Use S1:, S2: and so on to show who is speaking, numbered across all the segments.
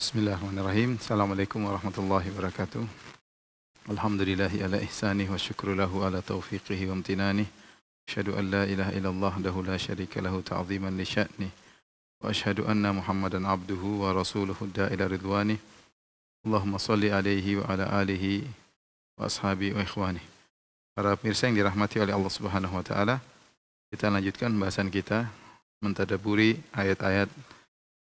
S1: Bismillahirrahmanirrahim. Assalamualaikum warahmatullahi wabarakatuh. Alhamdulillahi ala ihsanih wa syukru lahu ala taufiqihi wa amtinanih. Asyhadu an la ilaha illallah wahdahu la syarika lahu ta'ziman li sya'nih. Wa asyhadu anna Muhammadan abduhu wa rasuluhu da'ila ridwanih. Allahumma salli alaihi wa ala alihi wa ashabi wa ikhwanih. Para pemirsa yang dirahmati oleh Allah Subhanahu wa taala, kita lanjutkan bahasan kita mentadabburi ayat-ayat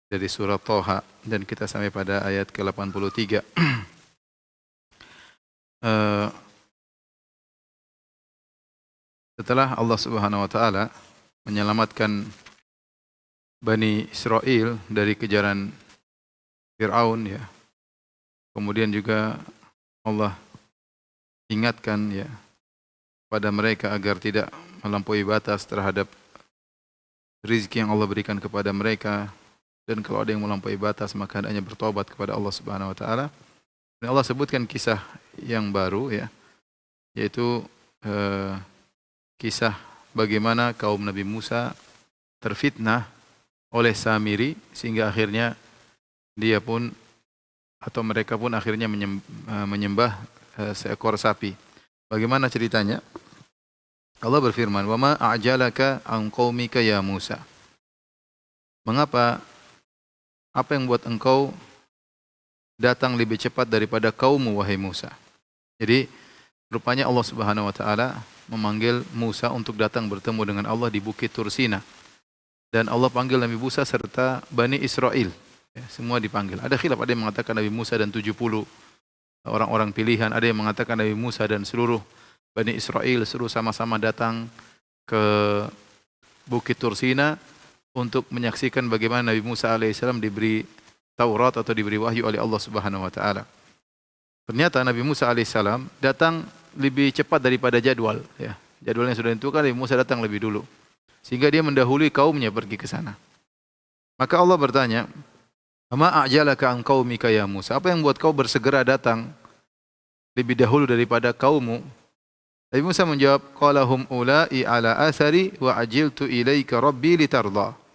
S1: dari surah Thaha dan kita sampai pada ayat ke-83. Setelah Allah Subhanahu wa taala menyelamatkan Bani Israel dari kejaran Fir'aun ya. Kemudian juga Allah ingatkan ya pada mereka agar tidak melampaui batas terhadap rezeki yang Allah berikan kepada mereka. Dan kalau ada yang melampaui batas maka hendaknya bertobat kepada Allah Subhanahu wa taala. Dan Allah sebutkan kisah yang baru ya, yaitu kisah bagaimana kaum Nabi Musa terfitnah oleh Samiri sehingga akhirnya dia pun atau mereka pun akhirnya menyembah seekor sapi. Bagaimana ceritanya? Allah berfirman, "Wa ma a'jalaka an qaumika ya Musa?" Mengapa apa yang buat engkau datang lebih cepat daripada kaummu wahai Musa? Jadi rupanya Allah Subhanahu wa taala memanggil Musa untuk datang bertemu dengan Allah di Bukit Tursina. Dan Allah panggil Nabi Musa serta Bani Israel. Ya, semua dipanggil. Ada khilaf, ada yang mengatakan Nabi Musa dan 70 orang-orang pilihan, ada yang mengatakan Nabi Musa dan seluruh Bani Israel suruh sama-sama datang ke Bukit Tursina untuk menyaksikan bagaimana Nabi Musa alaihissalam diberi Taurat atau diberi wahyu oleh Allah Subhanahu wa taala. Ternyata Nabi Musa alaihissalam datang lebih cepat daripada jadwal ya. Jadwalnya sudah ditentukan, Nabi Musa datang lebih dulu. Sehingga dia mendahului kaumnya pergi ke sana. Maka Allah bertanya, "Ma a'jalaka an qaumika ya Musa?" Apa yang buat kau bersegera datang lebih dahulu daripada kaummu? Nabi Musa menjawab, "Qala hum ula'i ala athari wa ajiltu ilaika rabbi litarda."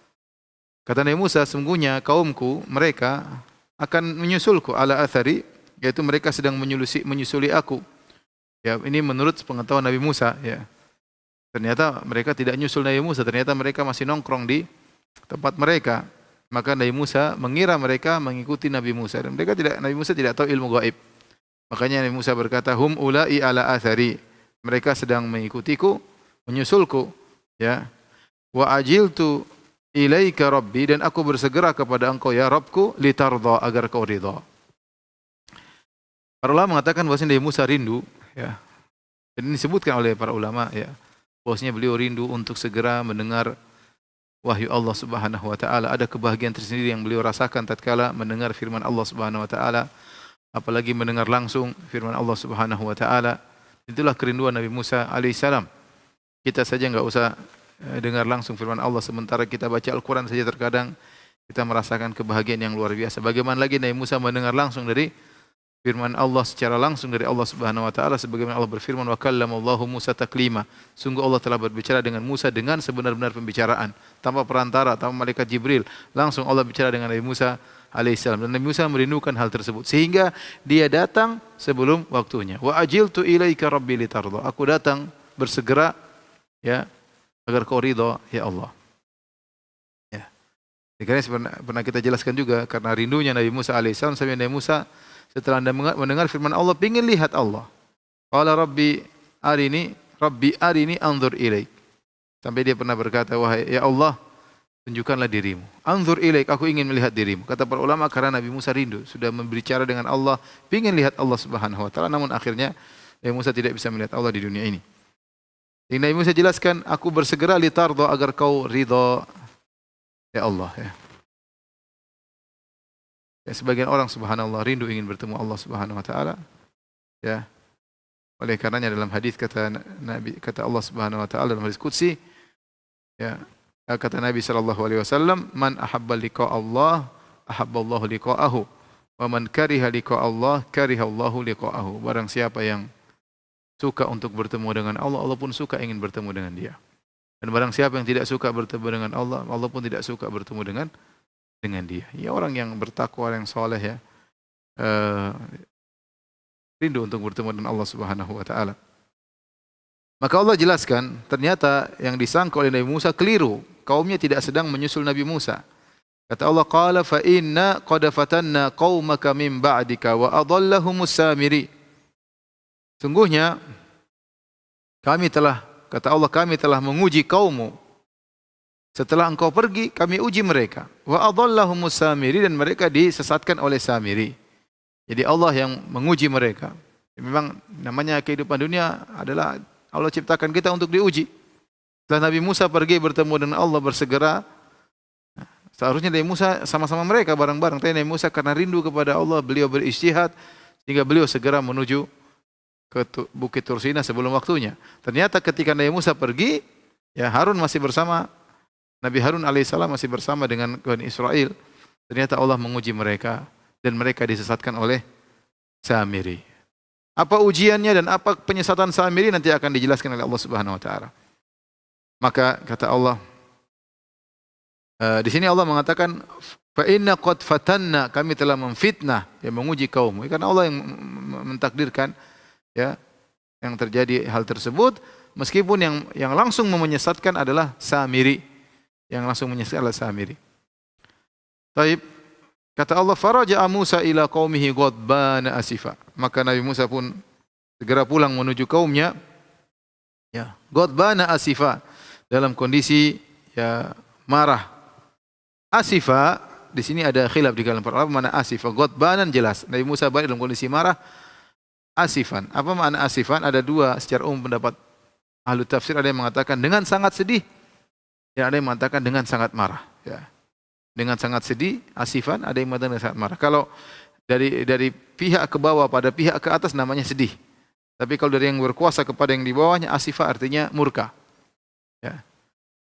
S1: Kata Nabi Musa, sungguhnya kaumku, mereka akan menyusulku ala athari, yaitu mereka sedang menyusuli aku. Ya, ini menurut pengetahuan Nabi Musa. Ya. Ternyata mereka tidak nyusul Nabi Musa, ternyata mereka masih nongkrong di tempat mereka. Maka Nabi Musa mengira mereka mengikuti Nabi Musa. Dan Nabi Musa tidak tahu ilmu gaib. Makanya Nabi Musa berkata, hum ula'i ala athari. Mereka sedang mengikutiku, menyusulku. Ya. Wa ajiltu ilaika rabbi, dan aku bersegera kepada engkau ya Rabbku litarda, agar kau ridha. Para ulama mengatakan bahwasanya Nabi Musa rindu ya. Dan ini disebutkan oleh para ulama ya, bahwasanya beliau rindu untuk segera mendengar wahyu Allah Subhanahu wa taala. Ada kebahagiaan tersendiri yang beliau rasakan tatkala mendengar firman Allah Subhanahu wa taala, apalagi mendengar langsung firman Allah Subhanahu wa taala. Itulah kerinduan Nabi Musa alaihissalam. Kita saja enggak usah dengar langsung firman Allah, sementara kita baca Al-Quran saja terkadang kita merasakan kebahagiaan yang luar biasa. Bagaimana lagi Nabi Musa mendengar langsung dari firman Allah secara langsung dari Allah Subhanahu wa taala, sebagaimana Allah berfirman, "Wa kallamallahu Musa taklima." Sungguh Allah telah berbicara dengan Musa dengan sebenar-benar pembicaraan, tanpa perantara, tanpa malaikat Jibril. Langsung Allah bicara dengan Nabi Musa alaihissalam, dan Nabi Musa merindukan hal tersebut sehingga dia datang sebelum waktunya. Wa ajiltu ilaika rabbi litarda. Aku datang bersegera ya agar kau ridha ya Allah. Ya. Karena pernah kita jelaskan juga, karena rindunya Nabi Musa alaihissalam sampai Nabi Musa setelah mendengar firman Allah ingin lihat Allah. Qala rabbi arini anzur ilaik. Sampai dia pernah berkata, wahai ya Allah, tunjukkanlah dirimu. Anzur ilaik, aku ingin melihat dirimu. Kata para ulama karena Nabi Musa rindu, sudah berbicara dengan Allah, ingin lihat Allah Subhanahu wa taala, namun akhirnya Nabi Musa tidak bisa melihat Allah di dunia ini. Jadi Nabi Musa jelaskan, aku bersegera litarda, agar kau ridha ya Allah ya. Ya, sebagian orang subhanallah rindu ingin bertemu Allah Subhanahu wa taala. Ya. Oleh karenanya dalam hadis kata Allah Subhanahu wa taala dalam hadis qudsi, ya, kata Nabi sallallahu alaihi wasallam, "Man ahabba liqa Allah, ahabballahu liqa'ahu, wa man kariha liqa Allah, karihallahu liqa'ahu." Barang siapa yang suka untuk bertemu dengan Allah, Allah pun suka ingin bertemu dengan dia. Dan barang siapa yang tidak suka bertemu dengan Allah, Allah pun tidak suka bertemu dengan dengan dia. Ya orang yang bertakwa, yang soleh ya, eh, rindu untuk bertemu dengan Allah Subhanahu wa taala. Maka Allah jelaskan, ternyata yang disangka oleh Nabi Musa keliru. Kaumnya tidak sedang menyusul Nabi Musa. Kata Allah, qala fa inna qad fatanna qaumaka min ba'dika wa adallahumus samiri. Sungguhnya kata Allah, kami telah menguji kaummu. Setelah engkau pergi, kami uji mereka. Wa adallahumus samiri, dan mereka disesatkan oleh Samiri. Jadi Allah yang menguji mereka. Memang namanya kehidupan dunia adalah Allah ciptakan kita untuk diuji. Setelah Nabi Musa pergi bertemu dengan Allah bersegera, seharusnya Nabi Musa sama-sama mereka bareng-bareng. Tapi Nabi Musa karena rindu kepada Allah, beliau beristihad sehingga beliau segera menuju ke Bukit Tursina sebelum waktunya. Ternyata ketika Nabi Musa pergi, ya Harun masih bersama, Nabi Harun alaihissalam masih bersama dengan Bani Israel. Ternyata Allah menguji mereka dan mereka disesatkan oleh Samiri. Apa ujiannya dan apa penyesatan Samiri nanti akan dijelaskan oleh Allah Subhanahu wa taala. Maka kata Allah, di sini Allah mengatakan fa inna qad fatanna, kami telah memfitnah, ya menguji kaummu. Karena Allah yang mentakdirkan ya yang terjadi hal tersebut, meskipun yang langsung menyesatkan adalah Samiri. Yang langsung menyesatkan adalah Samiri. Taib. Kata Allah, faraja'a Musa ila qaumihi ghadbana asifa. Maka Nabi Musa pun segera pulang menuju kaumnya, ya, ghadbana asifa, dalam kondisi ya marah. Asifa di sini ada khilaf di kalangan para ulama, mana asifa. Ghadbanan jelas, Nabi Musa balik dalam kondisi marah. Asifan, apa makna asifan? Ada dua secara umum pendapat ahli tafsir, ada yang mengatakan dengan sangat sedih, dan ada yang mengatakan dengan sangat marah, ya. Dengan sangat sedih, asifan, ada yang mengatakan dengan sangat marah. Kalau dari pihak ke bawah pada pihak ke atas namanya sedih. Tapi kalau dari yang berkuasa kepada yang di bawahnya, asifa artinya murka. Ya.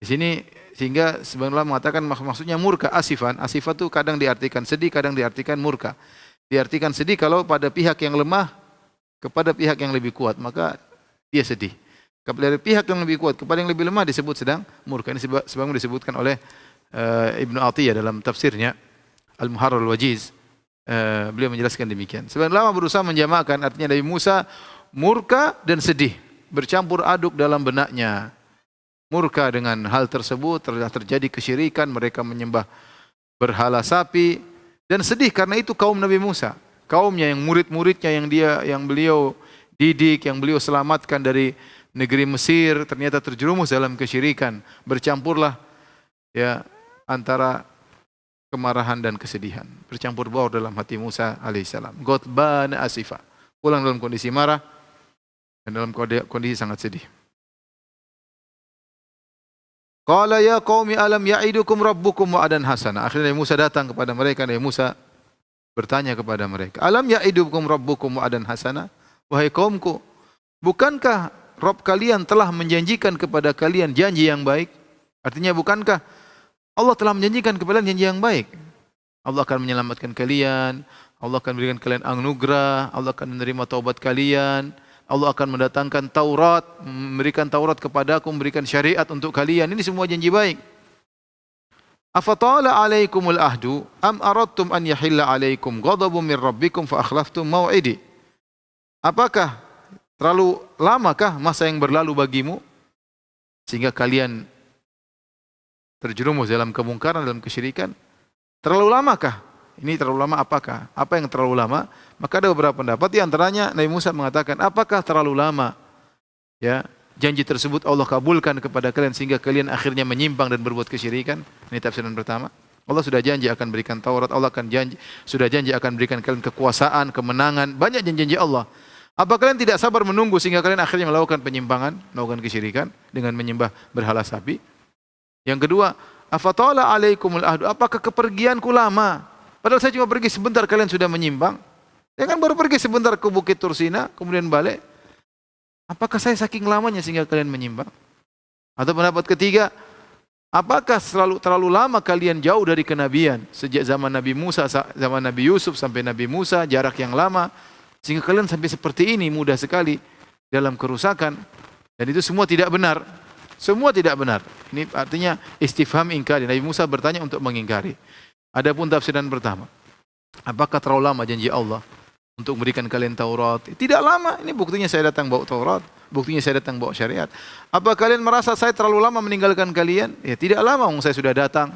S1: Di sini sehingga sebenarnya mengatakan maksudnya murka, asifan. Asifan itu kadang diartikan sedih, kadang diartikan murka. Diartikan sedih kalau pada pihak yang lemah kepada pihak yang lebih kuat, maka dia sedih. Dari pihak yang lebih kuat kepada yang lebih lemah disebut sedang murka. Ini sebagaimana disebutkan oleh Ibnu Atiyah dalam tafsirnya Al-Muharrar Al-Wajiz. Beliau menjelaskan demikian. Sebagian ulama berusaha menjamakan, artinya Nabi Musa murka dan sedih bercampur aduk dalam benaknya. Murka dengan hal tersebut, telah terjadi kesyirikan, mereka menyembah berhala sapi, dan sedih karena itu kaum Nabi Musa, kaumnya yang murid-muridnya yang beliau didik, yang beliau selamatkan dari negeri Mesir, ternyata terjerumus dalam kesyirikan. Bercampurlah ya antara kemarahan dan kesedihan, bercampur baur dalam hati Musa alaihissalam. Ghadban asifa, pulang dalam kondisi marah dan dalam kondisi sangat sedih. Qala ya qaumi alam ya'idukum rabbukum wa'adan hasana. Akhirnya Nabi Musa datang kepada mereka. Nabi Musa bertanya kepada mereka, alam ya'idukum rabbukum wa'adan hasana? Wahai kaumku, bukankah Rabb kalian telah menjanjikan kepada kalian janji yang baik? Artinya bukankah Allah telah menjanjikan kepada kalian janji yang baik? Allah akan menyelamatkan kalian, Allah akan berikan kalian anugerah, Allah akan menerima taubat kalian, Allah akan mendatangkan Taurat, memberikan Taurat kepadaku, memberikan syariat untuk kalian. Ini semua janji baik. Afatala alaikumul ahdu am aradtum an yahilla alaikum ghadabun min rabbikum fa akhlaftum mau'idi. Apakah terlalu lamakah masa yang berlalu bagimu sehingga kalian terjerumus dalam kemungkaran, dalam kesyirikan? Terlalu lamakah? Ini terlalu lama apakah? Apa yang terlalu lama? Maka ada beberapa pendapat, di antaranya Nabi Musa mengatakan, apakah terlalu lama? Ya, janji tersebut Allah kabulkan kepada kalian sehingga kalian akhirnya menyimpang dan berbuat kesyirikan. Ini tafsiran pertama. Allah sudah janji akan berikan Taurat, Allah sudah janji akan berikan kalian kekuasaan, kemenangan, banyak janji-janji Allah. Apa kalian tidak sabar menunggu sehingga kalian akhirnya melakukan penyimpangan, melakukan kesyirikan dengan menyembah berhala sapi? Yang kedua, afatala alaikumul ahdu, apakah kepergianku lama? Padahal saya cuma pergi sebentar, kalian sudah menyimpang. Saya kan baru pergi sebentar ke Bukit Tursina, kemudian balik. Apakah saya saking lamanya sehingga kalian menyimpang? Atau pendapat ketiga, apakah terlalu lama kalian jauh dari kenabian? Sejak zaman Nabi Musa, zaman Nabi Yusuf sampai Nabi Musa, jarak yang lama. Sehingga kalian sampai seperti ini, mudah sekali dalam kerusakan. Dan itu semua tidak benar. Semua tidak benar. Ini artinya istifham ingkari. Nabi Musa bertanya untuk mengingkari. Adapun tafsiran pertama, apakah terlalu lama janji Allah untuk memberikan kalian Taurat? Tidak lama, ini buktinya saya datang bawa Taurat, buktinya saya datang bawa syariat. Apa kalian merasa saya terlalu lama meninggalkan kalian? Ya tidak lama, saya sudah datang.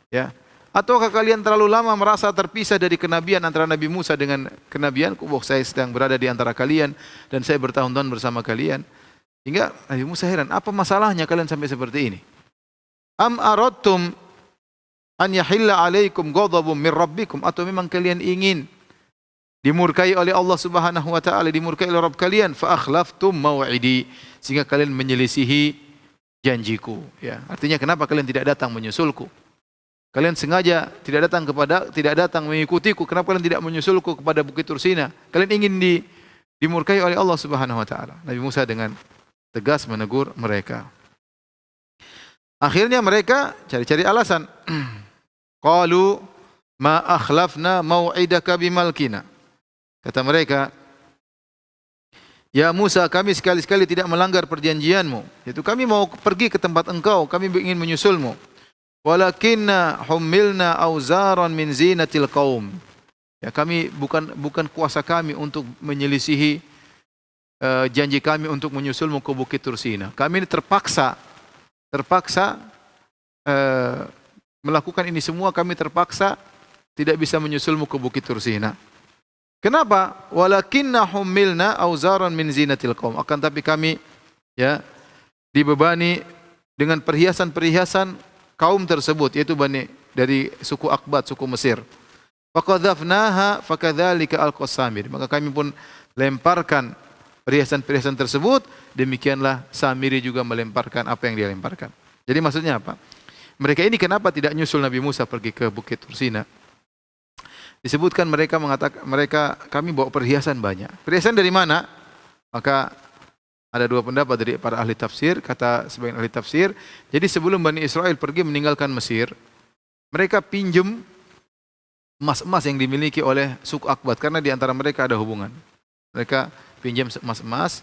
S1: Ya. Ataukah kalian terlalu lama merasa terpisah dari kenabian antara Nabi Musa dengan kenabianku? Saya sedang berada di antara kalian dan saya bertahun-tahun bersama kalian. Hingga Nabi Musa heran, apa masalahnya kalian sampai seperti ini? Am aradtum an yahilla alaikum ghadabun min rabbikum, atau memang kalian ingin dimurkai oleh Allah Subhanahu wa taala, dimurkai oleh Rabb kalian, fa akhlaftum mau'idi, sehingga kalian menyelisihi janjiku, ya. Artinya kenapa kalian tidak datang menyusulku? Kalian sengaja tidak datang mengikutiku. Kenapa kalian tidak menyusulku kepada Bukit Tursina? Kalian ingin dimurkai oleh Allah Subhanahu wa taala. Nabi Musa dengan tegas menegur mereka. Akhirnya mereka cari-cari alasan. Qalu ma akhlafna mau'idaka bimalkina. Kata mereka, ya Musa, kami sekali-sekali tidak melanggar perjanjianmu. Yaitu kami mau pergi ke tempat engkau, kami ingin menyusulmu. Walakinna humilna auzaran min zinatil qaum. Ya, kami bukan kuasa kami untuk menyelisihi janji kami untuk menyusulmu ke Bukit Tursina. Kami ini terpaksa melakukan ini semua, kami terpaksa tidak bisa menyusulmu ke Bukit Tursina. Kenapa? Walakinna humilna auzaran min zinatil qaum. Akan tapi kami ya dibebani dengan perhiasan-perhiasan kaum tersebut, yaitu Bani dari suku Akbat, suku Mesir. Faqadzafnaha fakadzalika alqas Samir. Maka kami pun lemparkan perhiasan-perhiasan tersebut, demikianlah Samiri juga melemparkan apa yang dia lemparkan. Jadi maksudnya apa? Mereka ini kenapa tidak nyusul Nabi Musa pergi ke Bukit Tursina? Disebutkan mereka mengatakan, kami bawa perhiasan banyak. Perhiasan dari mana? Maka ada dua pendapat dari para ahli tafsir. Kata sebagian ahli tafsir, jadi sebelum Bani Israel pergi meninggalkan Mesir, mereka pinjam emas-emas yang dimiliki oleh suku Akbat, karena di antara mereka ada hubungan. Mereka pinjam emas-emas,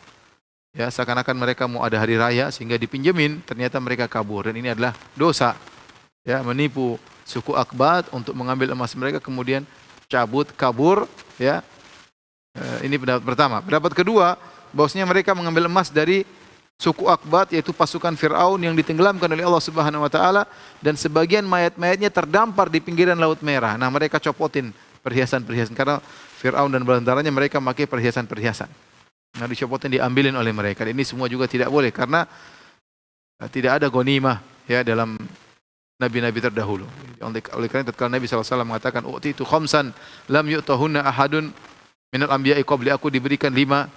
S1: ya seakan-akan mereka mau ada hari raya sehingga dipinjemin. Ternyata mereka kabur, dan ini adalah dosa. Ya, menipu suku Akbat untuk mengambil emas mereka, kemudian kabur. Ya, ini pendapat pertama. Pendapat kedua, bahwasanya mereka mengambil emas dari suku Akbat, yaitu pasukan Fir'aun yang ditenggelamkan oleh Allah Subhanahu wa taala, dan sebagian mayat-mayatnya terdampar di pinggiran Laut Merah. Nah, mereka copotin perhiasan-perhiasan, karena Fir'aun dan balantaranya mereka memakai perhiasan-perhiasan. Nah, dicopotin, diambilin oleh mereka. Ini semua juga tidak boleh, karena tidak ada ghanimah ya dalam nabi-nabi terdahulu. Oleh karena tatkala Nabi SAW mengatakan, "U'titu khamsan lam yu'tahunna ahadun minal anbiya'i qabli," aku diberikan 5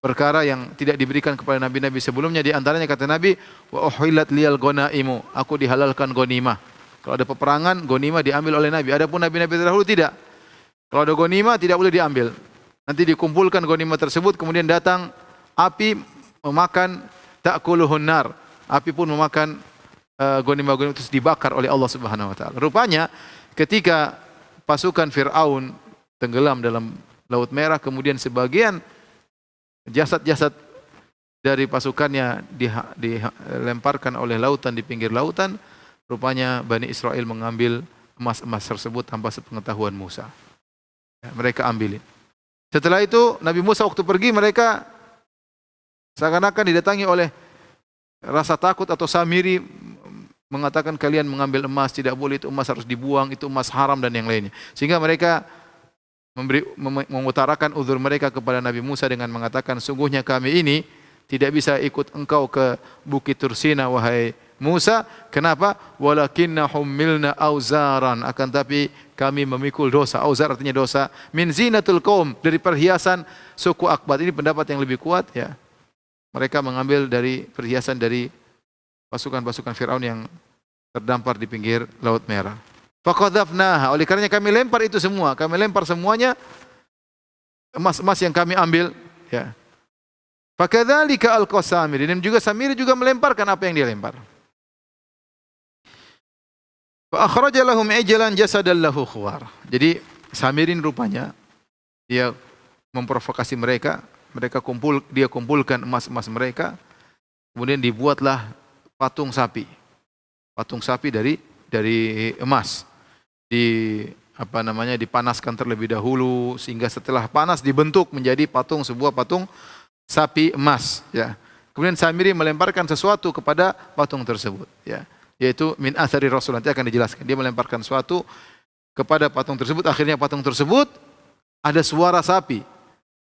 S1: perkara yang tidak diberikan kepada nabi-nabi sebelumnya. Di antaranya kata Nabi, wa uhillat liyal ghanaimu, aku dihalalkan ghanimah. Kalau ada peperangan, ghanimah diambil oleh Nabi. Adapun nabi-nabi terdahulu tidak. Kalau ada ghanimah tidak boleh diambil. Nanti dikumpulkan ghanimah tersebut, kemudian datang api memakan, ta'kuluhun nar. Api pun memakan ghanimah-ghanimah itu, dibakar oleh Allah Subhanahu wa taala. Rupanya ketika pasukan Firaun tenggelam dalam Laut Merah, kemudian sebagian jasad-jasad dari pasukannya dilemparkan oleh lautan, di pinggir lautan. Rupanya Bani Israel mengambil emas-emas tersebut tanpa sepengetahuan Musa. Ya, mereka ambilin. Setelah itu Nabi Musa waktu pergi, mereka seakan-akan didatangi oleh rasa takut, atau Samiri mengatakan, kalian mengambil emas, tidak boleh, itu emas harus dibuang, itu emas haram dan yang lainnya. Sehingga mereka mengutarakan uzur mereka kepada Nabi Musa dengan mengatakan, sungguhnya kami ini tidak bisa ikut engkau ke Bukit Tursina wahai Musa. Kenapa? Walakinna humilna auzaran, akan tapi kami memikul dosa. Auzar artinya dosa. Min zinatul qaum, dari perhiasan suku Akbat. Ini pendapat yang lebih kuat ya. Mereka mengambil dari perhiasan dari pasukan-pasukan Firaun yang terdampar di pinggir Laut Merah. Faqadzafnaha, oleh karenanya kami lempar itu semua. Kami lempar semuanya, emas-emas yang kami ambil ya. Fakadzalika alqas Samiri, dan juga Samiri juga melemparkan apa yang dia lempar. Fa akhraja lahum ijlan jasadan lahu khuwar. Jadi Samirin rupanya dia memprovokasi mereka, dia kumpulkan emas-emas mereka, kemudian dibuatlah patung sapi. Patung sapi dari emas. dipanaskan terlebih dahulu sehingga setelah panas dibentuk menjadi sebuah patung sapi emas, ya. Kemudian Samiri melemparkan sesuatu kepada patung tersebut, ya. Yaitu min athari Rasul, nanti akan dijelaskan. Dia melemparkan sesuatu kepada patung tersebut, akhirnya patung tersebut ada suara sapi.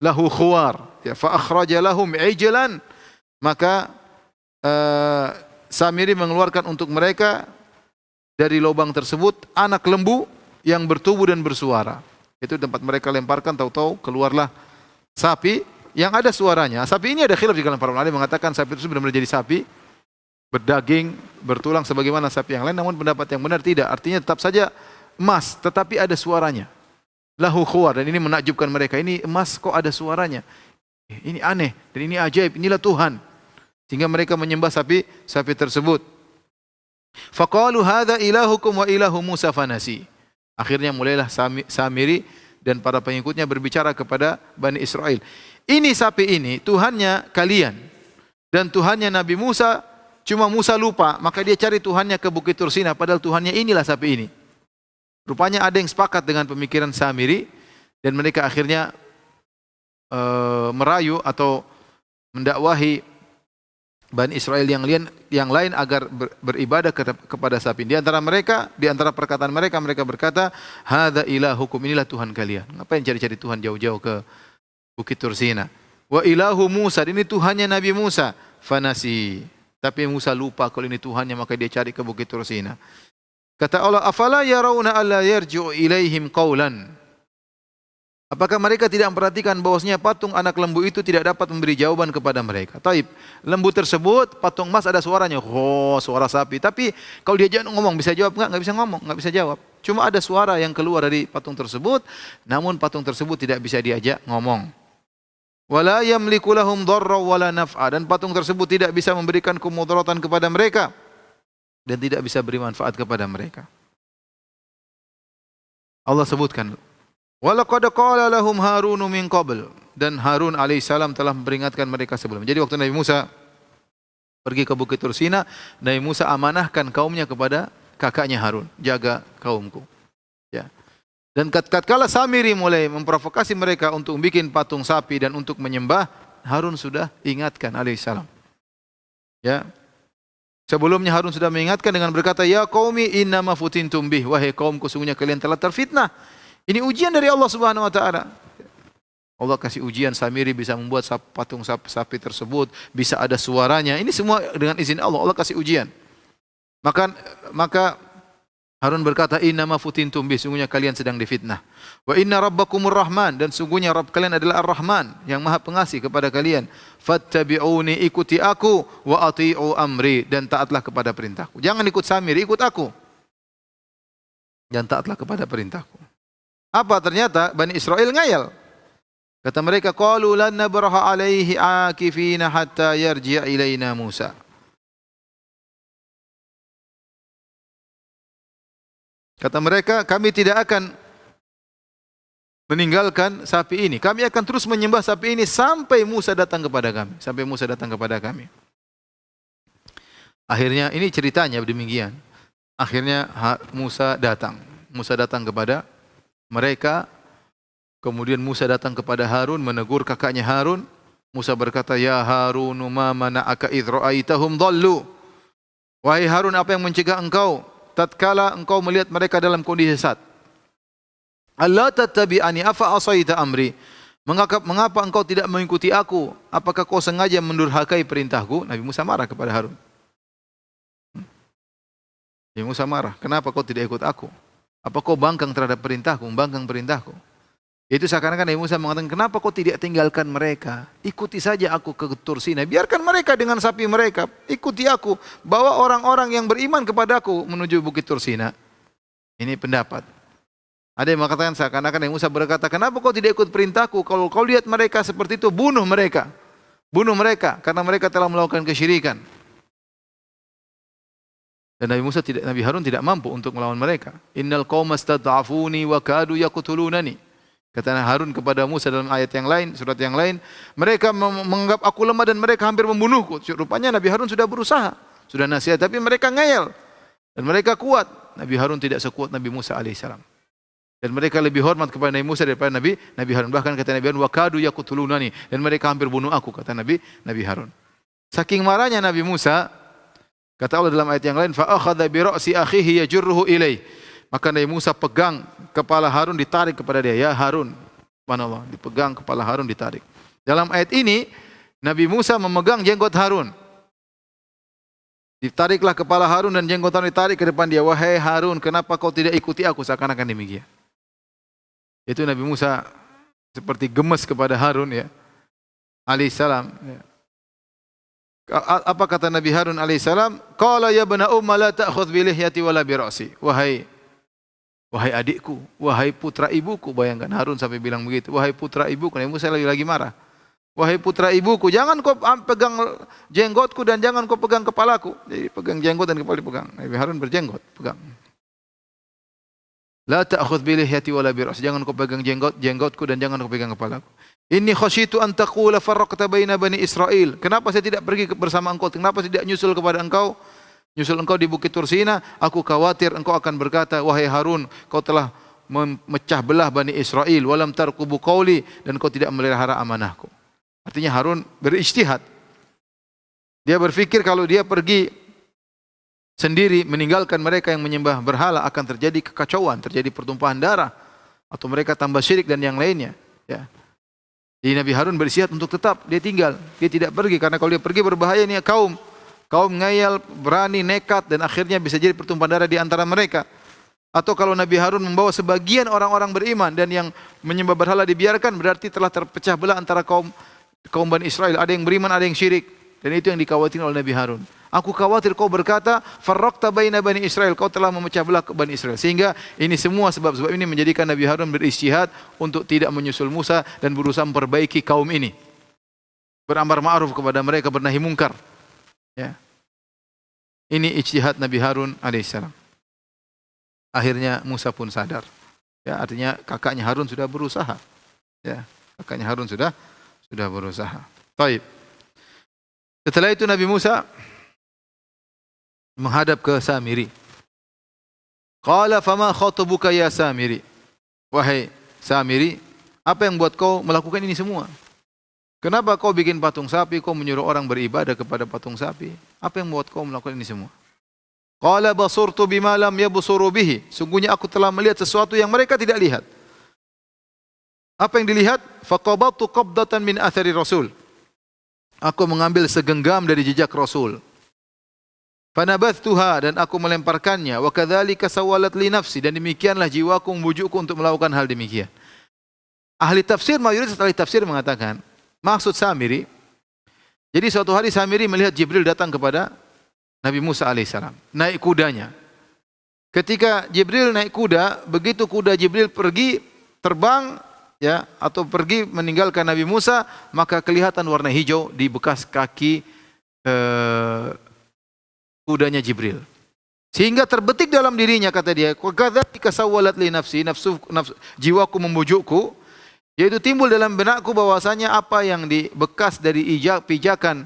S1: Lahu khuwar, ya, fa akhraja lahum ijlan, maka Samiri mengeluarkan untuk mereka dari lubang tersebut anak lembu yang bertubuh dan bersuara. Itu tempat mereka lemparkan, tahu-tahu keluarlah sapi yang ada suaranya. Sapi ini ada khilaf di kalangan para ulama, mengatakan sapi itu benar-benar jadi sapi berdaging, bertulang sebagaimana sapi yang lain, namun pendapat yang benar tidak. Artinya tetap saja emas, tetapi ada suaranya. Lahu khuwar, dan ini menakjubkan mereka. Ini emas kok ada suaranya? Ini aneh dan ini ajaib. Inilah Tuhan. Sehingga mereka menyembah sapi tersebut. Faqalu hadza ilahukum wa ilahu Musa fanasi. Akhirnya mulailah Samiri dan para pengikutnya berbicara kepada Bani Israel. Ini sapi ini Tuhannya kalian dan Tuhannya Nabi Musa, cuma Musa lupa, maka dia cari Tuhannya ke Bukit Tursina, padahal Tuhannya inilah sapi ini. Rupanya ada yang sepakat dengan pemikiran Samiri dan mereka akhirnya merayu atau mendakwahi Bani Israel yang lain agar beribadah kepada sapi. Di antara perkataan mereka berkata, "Hadza ilahukum, inilah Tuhan kalian." Ngapain cari-cari Tuhan jauh-jauh ke Bukit Tursina? Wa ilahu Musa, ini Tuhannya Nabi Musa. Fanasi. Tapi Musa lupa kalau ini Tuhannya, maka dia cari ke Bukit Tursina. Kata Allah, "Afala yarawna alla yarji'u ilaihim qawlan." Apakah mereka tidak memperhatikan bahwasanya patung anak lembu itu tidak dapat memberi jawaban kepada mereka? Taib, lembu tersebut, patung emas ada suaranya, suara sapi. Tapi kalau dia ngomong bisa jawab enggak? Enggak bisa ngomong, enggak bisa jawab. Cuma ada suara yang keluar dari patung tersebut, namun patung tersebut tidak bisa diajak ngomong. Wala yamliku lahum dharra wala naf'a, dan patung tersebut tidak bisa memberikan kemudaratan kepada mereka dan tidak bisa beri manfaat kepada mereka. Allah sebutkan, walaqad qala lahum Harun min qabl, dan Harun alaihissalam telah memperingatkan mereka sebelumnya. Jadi waktu Nabi Musa pergi ke Bukit Tursina, Nabi Musa amanahkan kaumnya kepada kakaknya Harun, jaga kaumku. Ya. Dan tatkala Samiri mulai memprovokasi mereka untuk bikin patung sapi dan untuk menyembah, Harun sudah ingatkan alaihissalam. Ya. Sebelumnya Harun sudah mengingatkan dengan berkata, "Ya qaumi innama futintum bih," wahai kaumku, sungguhnya kalian telah terfitnah. Ini ujian dari Allah Subhanahu wa taala. Allah kasih ujian, Samiri bisa membuat patung sapi tersebut, bisa ada suaranya. Ini semua dengan izin Allah. Allah kasih ujian. Maka Harun berkata, "Innama futintum bih," sungguhnya kalian sedang difitnah. "Wa inna rabbakumur rahman," dan sungguhnya Rabb kalian adalah Ar-Rahman, yang Maha Pengasih kepada kalian. "Fattabi'uni," ikuti aku, "wa ati'u amri," dan taatlah kepada perintahku. Jangan ikut Samiri, ikut aku. Dan taatlah kepada perintahku. Apa ternyata Bani Israel ngayal. Kata mereka, qalu lan nabraha alaihi akifina hatta yarji' ilaina Musa. Kata mereka, kami tidak akan meninggalkan sapi ini. Kami akan terus menyembah sapi ini sampai Musa datang kepada kami. Sampai Musa datang kepada kami. Akhirnya, ini ceritanya demikian. Akhirnya Musa datang. Musa datang kepada mereka. Kemudian Musa datang kepada Harun, menegur kakaknya Harun. Musa berkata, "Ya Harun, ma mana'aka idh ra'aitahum dhallu." Wahai Harun, apa yang mencegah engkau tatkala engkau melihat mereka dalam kondisi sesat? "Allah tattabi'ani afa asaita amri." Mengapa engkau tidak mengikuti aku? Apakah kau sengaja mendurhakai perintahku? Nabi Musa marah kepada Harun. Nabi Musa marah, "Kenapa kau tidak ikut aku? Apa kau bangkang terhadap perintahku, membangkang perintahku?" Itu seakan-akan Nabi Musa mengatakan, "Kenapa kau tidak tinggalkan mereka? Ikuti saja aku ke Tursina. Biarkan mereka dengan sapi mereka. Ikuti aku. Bawa orang-orang yang beriman kepadaku menuju Bukit Tursina." Ini pendapat. Ada yang mengatakan seakan-akan Nabi Musa berkata, "Kenapa kau tidak ikut perintahku? Kalau kau lihat mereka seperti itu, bunuh mereka. Bunuh mereka karena mereka telah melakukan kesyirikan." Dan Nabi Harun tidak mampu untuk melawan mereka. "Innal qauma stad'afuni wa kadu yaqtulunani." Kata Harun kepada Musa dalam ayat yang lain, surat yang lain, "Mereka menganggap aku lemah dan mereka hampir membunuhku." Rupanya Nabi Harun sudah berusaha, sudah nasihat, tapi mereka ngeyel. Dan mereka kuat. Nabi Harun tidak sekuat Nabi Musa alaihissalam. Dan mereka lebih hormat kepada Nabi Musa daripada Nabi Harun. Bahkan kata Nabi Harun, wa kadu yaqtulunani, dan mereka hampir bunuh aku, kata Nabi Harun. Saking marahnya Nabi Musa, kata Allah dalam ayat yang lain, fa akhadha bi ra'si akhihi yajurruhu ilaih. Maka Nabi Musa pegang kepala Harun, ditarik kepada dia. Ya Harun, subhanallah, dipegang kepala Harun, ditarik. Dalam ayat ini Nabi Musa memegang jenggot Harun. Ditariklah kepala Harun dan jenggot Harun ditarik ke depan dia. Wahai Harun, kenapa kau tidak ikuti aku? Seakan-akan demikian. Itu Nabi Musa seperti gemes kepada Harun, ya, alaihissalam. Ya. Apa kata Nabi Harun alaihissalam? Qala ya bana umma la ta'khudh bi lihyati wala bi ra'si. Wahai adikku, wahai putra ibuku. Bayangkan Harun sampai bilang begitu. Wahai putra ibuku. Nabi Musa lagi marah. Wahai putra ibuku, jangan kau pegang jenggotku dan jangan kau pegang kepalaku. Jadi pegang jenggot dan kepala dipegang. Nabi Harun berjenggot, pegang. La ta'khudh bi lihyati wala bi ra'si. Jangan kau pegang jenggotku dan jangan kau pegang kepalaku. Inni khasyitu an taqula farraqta baina bani Israil. Kenapa saya tidak pergi bersama engkau? Kenapa tidak nyusul kepada engkau? Nyusul engkau di Bukit Tursina, aku khawatir engkau akan berkata, wahai Harun, kau telah memecah belah Bani Israel, walam tarkubu qawli, dan kau tidak memelihara amanahku. Artinya Harun berijtihad. Dia berfikir kalau dia pergi sendiri meninggalkan mereka yang menyembah berhala akan terjadi kekacauan, terjadi pertumpahan darah, atau mereka tambah syirik dan yang lainnya. Ya. Jadi Nabi Harun beristihad untuk tetap dia tinggal, dia tidak pergi karena kalau dia pergi berbahaya nih kaum ngayal, berani, nekat, dan akhirnya bisa jadi pertumpahan darah di antara mereka. Atau kalau Nabi Harun membawa sebagian orang-orang beriman dan yang menyembah berhala dibiarkan, berarti telah terpecah belah antara kaum Bani Israel. Ada yang beriman, ada yang syirik. Dan itu yang dikhawatirkan oleh Nabi Harun. Aku khawatir kau berkata, farraqta baina Bani Israel, kau telah memecah belah ke Bani Israel. Sehingga ini semua sebab-sebab ini menjadikan Nabi Harun berijtihad untuk tidak menyusul Musa dan berusaha memperbaiki kaum ini. Beramar ma'ruf kepada mereka, bernahi mungkar. Ya. Ini ijtihad Nabi Harun alaihissalam. Akhirnya Musa pun sadar. Ya, artinya kakaknya Harun sudah berusaha. Ya, kakaknya Harun sudah berusaha. Baik. Setelah itu Nabi Musa menghadap ke Samiri. Qala fama khatabuka ya Samiri? Wahai Samiri, apa yang buat kau melakukan ini semua? Kenapa kau bikin patung sapi, kau menyuruh orang beribadah kepada patung sapi? Apa yang membuat kau melakukan ini semua? Qala basurtu bima lam yabsuru bihi. Sungguhnya aku telah melihat sesuatu yang mereka tidak lihat. Apa yang dilihat? Faqabattu qabdatan min athari Rasul. Aku mengambil segenggam dari jejak Rasul. Fanabathtuha, dan aku melemparkannya. Wa kadzalika sawalat li nafsi, dan demikianlah jiwaku membujukku untuk melakukan hal demikian. Ahli tafsir, mayoritas ahli tafsir mengatakan, maksud Samiri, jadi suatu hari Samiri melihat Jibril datang kepada Nabi Musa alaihissalam, naik kudanya. Ketika Jibril naik kuda, begitu kuda Jibril pergi terbang, ya, atau pergi meninggalkan Nabi Musa, maka kelihatan warna hijau di bekas kaki kudanya Jibril. Sehingga terbetik dalam dirinya, kata dia, kadzalika sawwalat li nafsi, jiwaku membujukku, yaitu timbul dalam benakku bahwasanya apa yang di bekas dari pijakan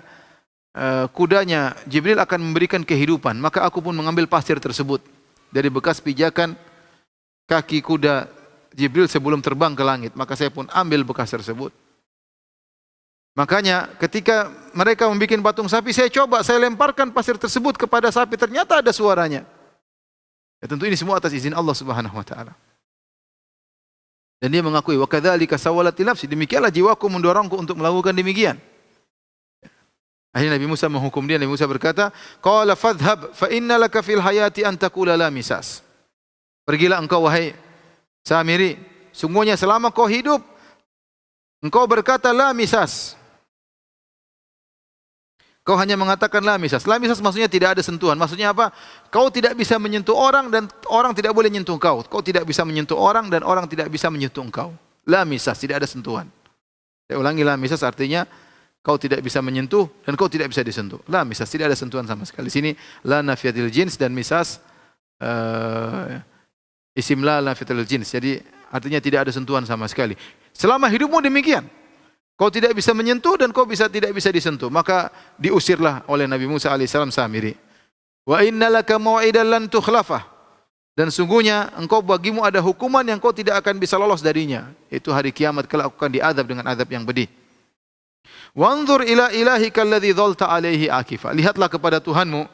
S1: kudanya Jibril akan memberikan kehidupan. Maka aku pun mengambil pasir tersebut dari bekas pijakan kaki kuda Jibril sebelum terbang ke langit. Maka saya pun ambil bekas tersebut. Makanya ketika mereka membuat patung sapi, saya lemparkan pasir tersebut kepada sapi, ternyata ada suaranya. Ya, tentu ini semua atas izin Allah Subhanahu wa taala. Dan dia mengakui, wa kadzalika sawalat li nafsi, demikianlah jiwaku mendorongku untuk melakukan demikian. Akhirnya Nabi Musa menghukum dia. Nabi Musa berkata, qala fadhhab fa inna laka fil hayati an taqula la misas. Pergilah engkau wahai Samiri, sungguhnya selama kau hidup engkau berkata la misas. Kau hanya mengatakan la misas. La misas maksudnya tidak ada sentuhan. Maksudnya apa? Kau tidak bisa menyentuh orang dan orang tidak boleh menyentuh kau. Kau tidak bisa menyentuh orang dan orang tidak bisa menyentuh engkau. La misas, tidak ada sentuhan. Saya ulangi, la misas artinya kau tidak bisa menyentuh dan kau tidak bisa disentuh. La misas, tidak ada sentuhan sama sekali. Di sini la nafiyatil jins dan misas isim la nafiyatil jins. Jadi artinya tidak ada sentuhan sama sekali. Selama hidupmu demikian. Kau tidak bisa menyentuh dan kau tidak bisa disentuh. Maka diusirlah oleh Nabi Musa alaihissalam Samiri. Wa innalaka mau'idan lan tukhlafah. Dan sungguhnya engkau bagimu ada hukuman yang kau tidak akan bisa lolos darinya. Itu hari kiamat kelak aku akan diadab dengan adab yang pedih. Wanzur ila ilahika alladhi dhalta alaihi akifa. Lihatlah kepada Tuhanmu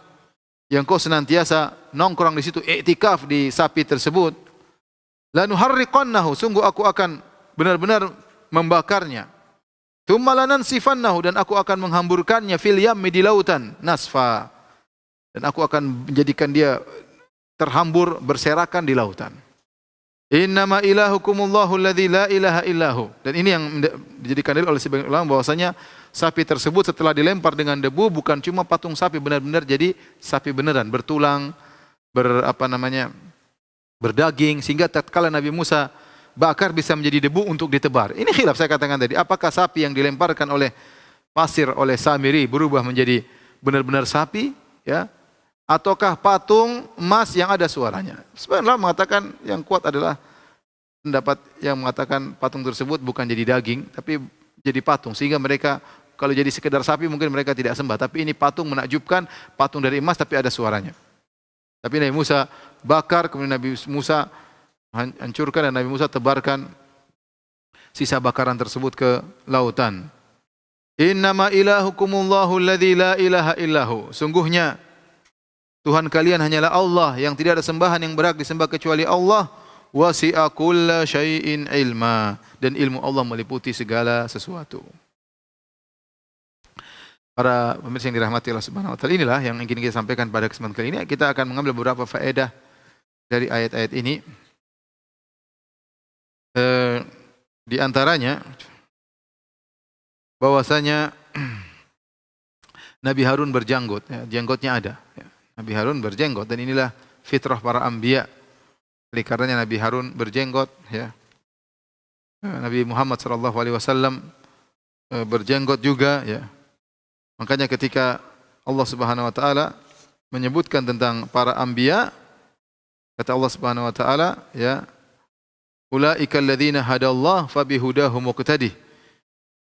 S1: yang kau senantiasa nongkrong di situ, iktikaf di sapi tersebut. Lanuharriqannahu, sungguh aku akan benar-benar membakarnya. Tsumma lanansifannahu, dan aku akan menghamburkannya fil yammi, di lautan, nasfa. Dan aku akan menjadikan dia terhambur berserakan di lautan. Innama ilahukumullahu alladzi la ilaha illahu. Dan ini yang dijadikan dalil oleh sebagian ulama bahwasanya sapi tersebut setelah dilempar dengan debu bukan cuma patung sapi, benar-benar jadi sapi beneran, bertulang, berdaging, sehingga tatkala Nabi Musa bakar bisa menjadi debu untuk ditebar. Ini khilaf saya katakan tadi, apakah sapi yang dilemparkan oleh pasir oleh Samiri berubah menjadi benar-benar sapi, ya? Ataukah patung emas yang ada suaranya? Sebenarnya mengatakan yang kuat adalah pendapat yang mengatakan patung tersebut bukan jadi daging, tapi jadi patung. Sehingga mereka kalau jadi sekedar sapi mungkin mereka tidak sembah. Tapi ini patung menakjubkan, patung dari emas tapi ada suaranya. Tapi Nabi Musa bakar, kemudian Nabi Musa hancurkan dan Nabi Musa tebarkan sisa bakaran tersebut ke lautan. Innama ilahukumullahu alladzi la ilaha illahu. Sungguhnya Tuhan kalian hanyalah Allah yang tidak ada sembahan yang berhak disembah kecuali Allah. Wasi'a kulla syai'in ilma, dan ilmu Allah meliputi segala sesuatu. Para pemirsa yang dirahmati Allah Subhanahu wa taala, inilah yang ingin kita sampaikan pada kesempatan kali ini. Kita akan mengambil beberapa faedah dari ayat-ayat ini. Di antaranya bahwasanya Nabi Harun berjanggot, ya, jenggotnya ada. Ya. Nabi Harun berjenggot, dan inilah fitrah para anbiya. Oleh karenanya Nabi Harun berjenggot, ya. Nabi Muhammad SAW berjenggot juga, ya. Makanya ketika Allah Subhanahu wa taala menyebutkan tentang para anbiya, kata Allah Subhanahu wa taala, ya, ulaika alladzina hadallahu fabihudahu muqtadih.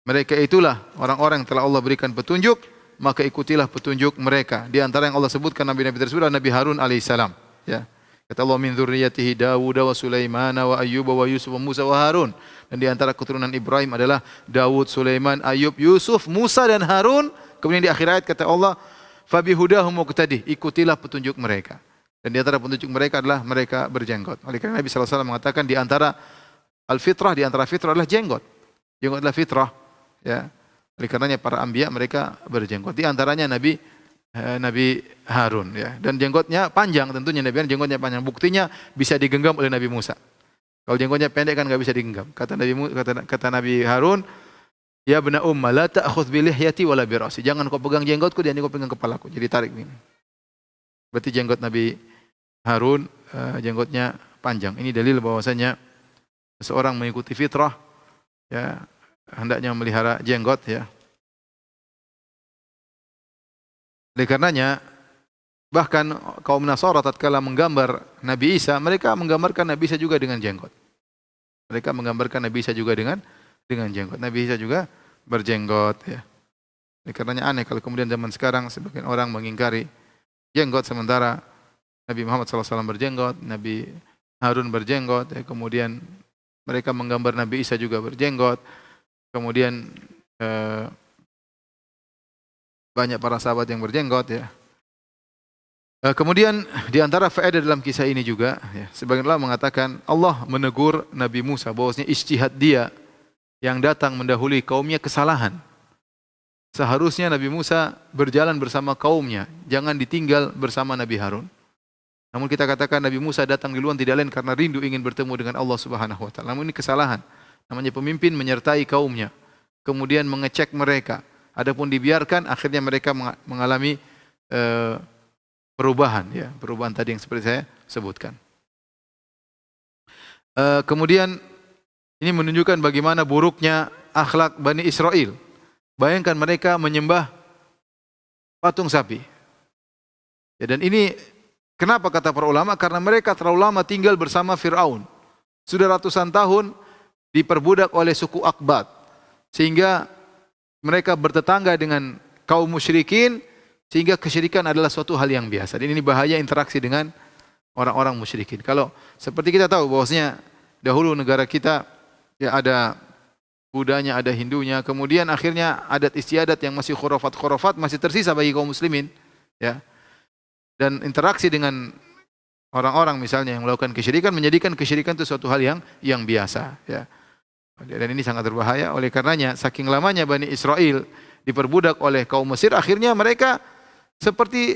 S1: Mereka itulah orang-orang yang telah Allah berikan petunjuk, maka ikutilah petunjuk mereka. Di antara yang Allah sebutkan nabi-nabi tersebut adalah Nabi Harun alaihissalam. Ya. Kata Allah, min dzurriyyatihi Dawud wa Sulaiman wa Ayyub wa Yusuf wa Musa wa Harun. Dan di antara keturunan Ibrahim adalah Dawud, Sulaiman, Ayub, Yusuf, Musa dan Harun. Kemudian di akhir ayat kata Allah, fabihudahum muqtadih, ikutilah petunjuk mereka. Dan di antara petunjuk mereka adalah mereka berjenggot. Oleh karena Nabi SAW mengatakan di antara al-fitrah, di antara fitrah adalah jenggot. Jenggot adalah fitrah. Ya. Oleh karenanya para anbiya mereka berjenggot. Di antaranya Nabi Harun, ya. Dan jenggotnya panjang, tentunya Nabi Harun jenggotnya panjang. Buktinya bisa digenggam oleh Nabi Musa. Kalau jenggotnya pendek kan enggak bisa digenggam. Kata Nabi Harun, ya bna umma la ta'khudh bi lihyati wala bi ra'si. Jangan kau pegang jenggotku dan jangan kau pegang kepalaku. Jadi tarik ini. Berarti jenggot Nabi Harun jenggotnya panjang. Ini dalil bahwasanya seseorang mengikuti fitrah, ya, hendaknya memelihara jenggot, ya. Oleh karenanya bahkan kaum Nasara tatkala menggambar Nabi Isa, mereka menggambarkan Nabi Isa juga dengan jenggot. Mereka menggambarkan Nabi Isa juga dengan jenggot. Nabi Isa juga berjenggot, ya. Oleh karenanya aneh kalau kemudian zaman sekarang sebagian orang mengingkari jenggot sementara Nabi Muhammad SAW berjenggot, Nabi Harun berjenggot, ya. Kemudian mereka menggambar Nabi Isa juga berjenggot. Kemudian banyak para sahabat yang berjenggot, ya. Kemudian di antara faedah dalam kisah ini juga, ya, sebagian ulama mengatakan Allah menegur Nabi Musa bahwasanya ijtihad dia yang datang mendahului kaumnya kesalahan. Seharusnya Nabi Musa berjalan bersama kaumnya, jangan ditinggal bersama Nabi Harun. Namun kita katakan Nabi Musa datang duluan tidak lain karena rindu ingin bertemu dengan Allah Subhanahu wa taala. Namun ini kesalahan. Namanya pemimpin menyertai kaumnya, kemudian mengecek mereka. Adapun dibiarkan, akhirnya mereka mengalami perubahan, ya, perubahan tadi yang seperti saya sebutkan. Kemudian ini menunjukkan bagaimana buruknya akhlak Bani Israel. Bayangkan mereka menyembah patung sapi. Ya, dan ini kenapa kata para ulama? Karena mereka terlalu lama tinggal bersama Fir'aun. Sudah ratusan tahun diperbudak oleh suku Akbat. Sehingga mereka bertetangga dengan kaum musyrikin, sehingga kesyirikan adalah suatu hal yang biasa. Dan ini bahaya interaksi dengan orang-orang musyrikin. Kalau seperti kita tahu bahwasanya dahulu negara kita ya ada Budanya, ada Hindunya, kemudian akhirnya adat istiadat yang masih khurafat-khurafat masih tersisa bagi kaum muslimin, ya. Dan interaksi dengan orang-orang misalnya yang melakukan kesyirikan menjadikan kesyirikan itu suatu hal yang biasa, ya. Dan ini sangat berbahaya. Oleh karenanya saking lamanya Bani Israel diperbudak oleh kaum Mesir, akhirnya mereka seperti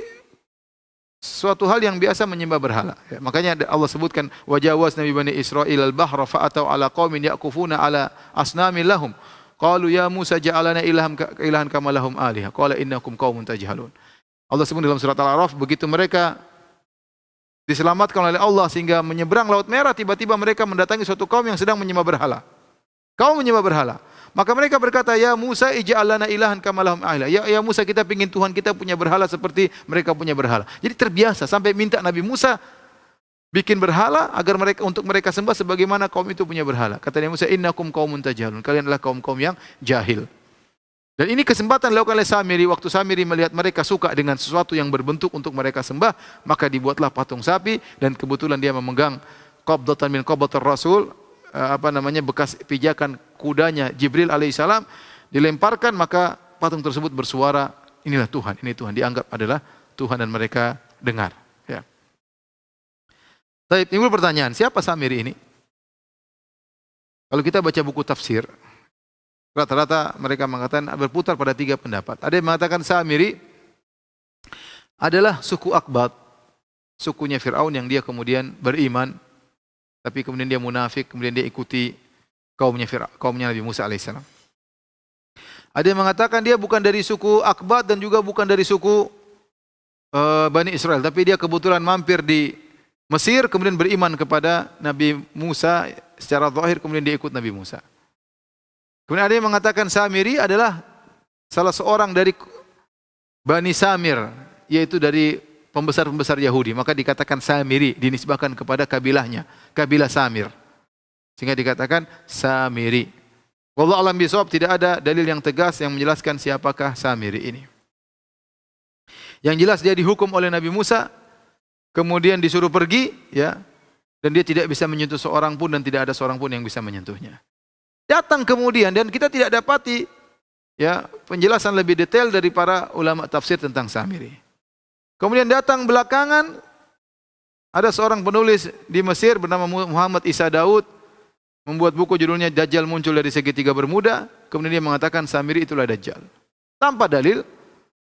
S1: suatu hal yang biasa menyembah berhala. Ya, makanya Allah sebutkan wajawaz Nabi Bani Israil al-bahra fa'atau ala qaumin yaqufuna ala asnamin lahum. Qalu ya Musa ja'alana ilahan kama lahum alihah. Qala innakum qaumun tajhalun. Allah sebut dalam surat Al-A'raf, begitu mereka diselamatkan oleh Allah sehingga menyeberang Laut Merah, tiba-tiba mereka mendatangi suatu kaum yang sedang menyembah berhala. Kaum menyembah berhala. Maka mereka berkata, ya Musa ij'al lana ilahan kama lahum alihah. Ya Musa, kita ingin Tuhan kita punya berhala seperti mereka punya berhala. Jadi terbiasa sampai minta Nabi Musa bikin berhala agar untuk mereka sembah sebagaimana kaum itu punya berhala. Kata Nabi Musa, innakum qaumun tajhalun. Kalian adalah kaum-kaum yang jahil. Dan ini kesempatan dilakukan oleh Samiri. Waktu Samiri melihat mereka suka dengan sesuatu yang berbentuk untuk mereka sembah, maka dibuatlah patung sapi, dan kebetulan dia memegang qabdatan min qabdatir Rasul, bekas pijakan kudanya Jibril alaihissalam, dilemparkan, maka patung tersebut bersuara, inilah Tuhan, ini Tuhan, dianggap adalah Tuhan dan mereka dengar. Ya. Baik, timbul pertanyaan, siapa Samiri ini? Kalau kita baca buku tafsir, rata-rata mereka mengatakan berputar pada 3 pendapat. Ada yang mengatakan Samiri adalah suku Akbat, sukunya Fir'aun yang dia kemudian beriman, tapi kemudian dia munafik, kemudian dia ikuti kaumnya Nabi Musa alaihissalam. Ada yang mengatakan dia bukan dari suku Akbat dan juga bukan dari suku Bani Israel, tapi dia kebetulan mampir di Mesir, kemudian beriman kepada Nabi Musa secara zahir, kemudian dia ikut Nabi Musa. Kemudian ada yang mengatakan Samiri adalah salah seorang dari Bani Samir, yaitu dari pembesar-pembesar Yahudi, maka dikatakan Samiri, dinisbahkan kepada kabilahnya, kabilah Samir. Sehingga dikatakan Samiri. Wallahu a'lam bishawab, tidak ada dalil yang tegas yang menjelaskan siapakah Samiri ini. Yang jelas dia dihukum oleh Nabi Musa, kemudian disuruh pergi, ya, dan dia tidak bisa menyentuh seorang pun dan tidak ada seorang pun yang bisa menyentuhnya. Datang kemudian, dan kita tidak dapati ya penjelasan lebih detail dari para ulama tafsir tentang Samiri. Kemudian datang belakangan ada seorang penulis di Mesir bernama Muhammad Isa Daud, membuat buku judulnya Dajjal muncul dari segitiga bermuda. Kemudian dia mengatakan Samiri itulah Dajjal. Tanpa dalil,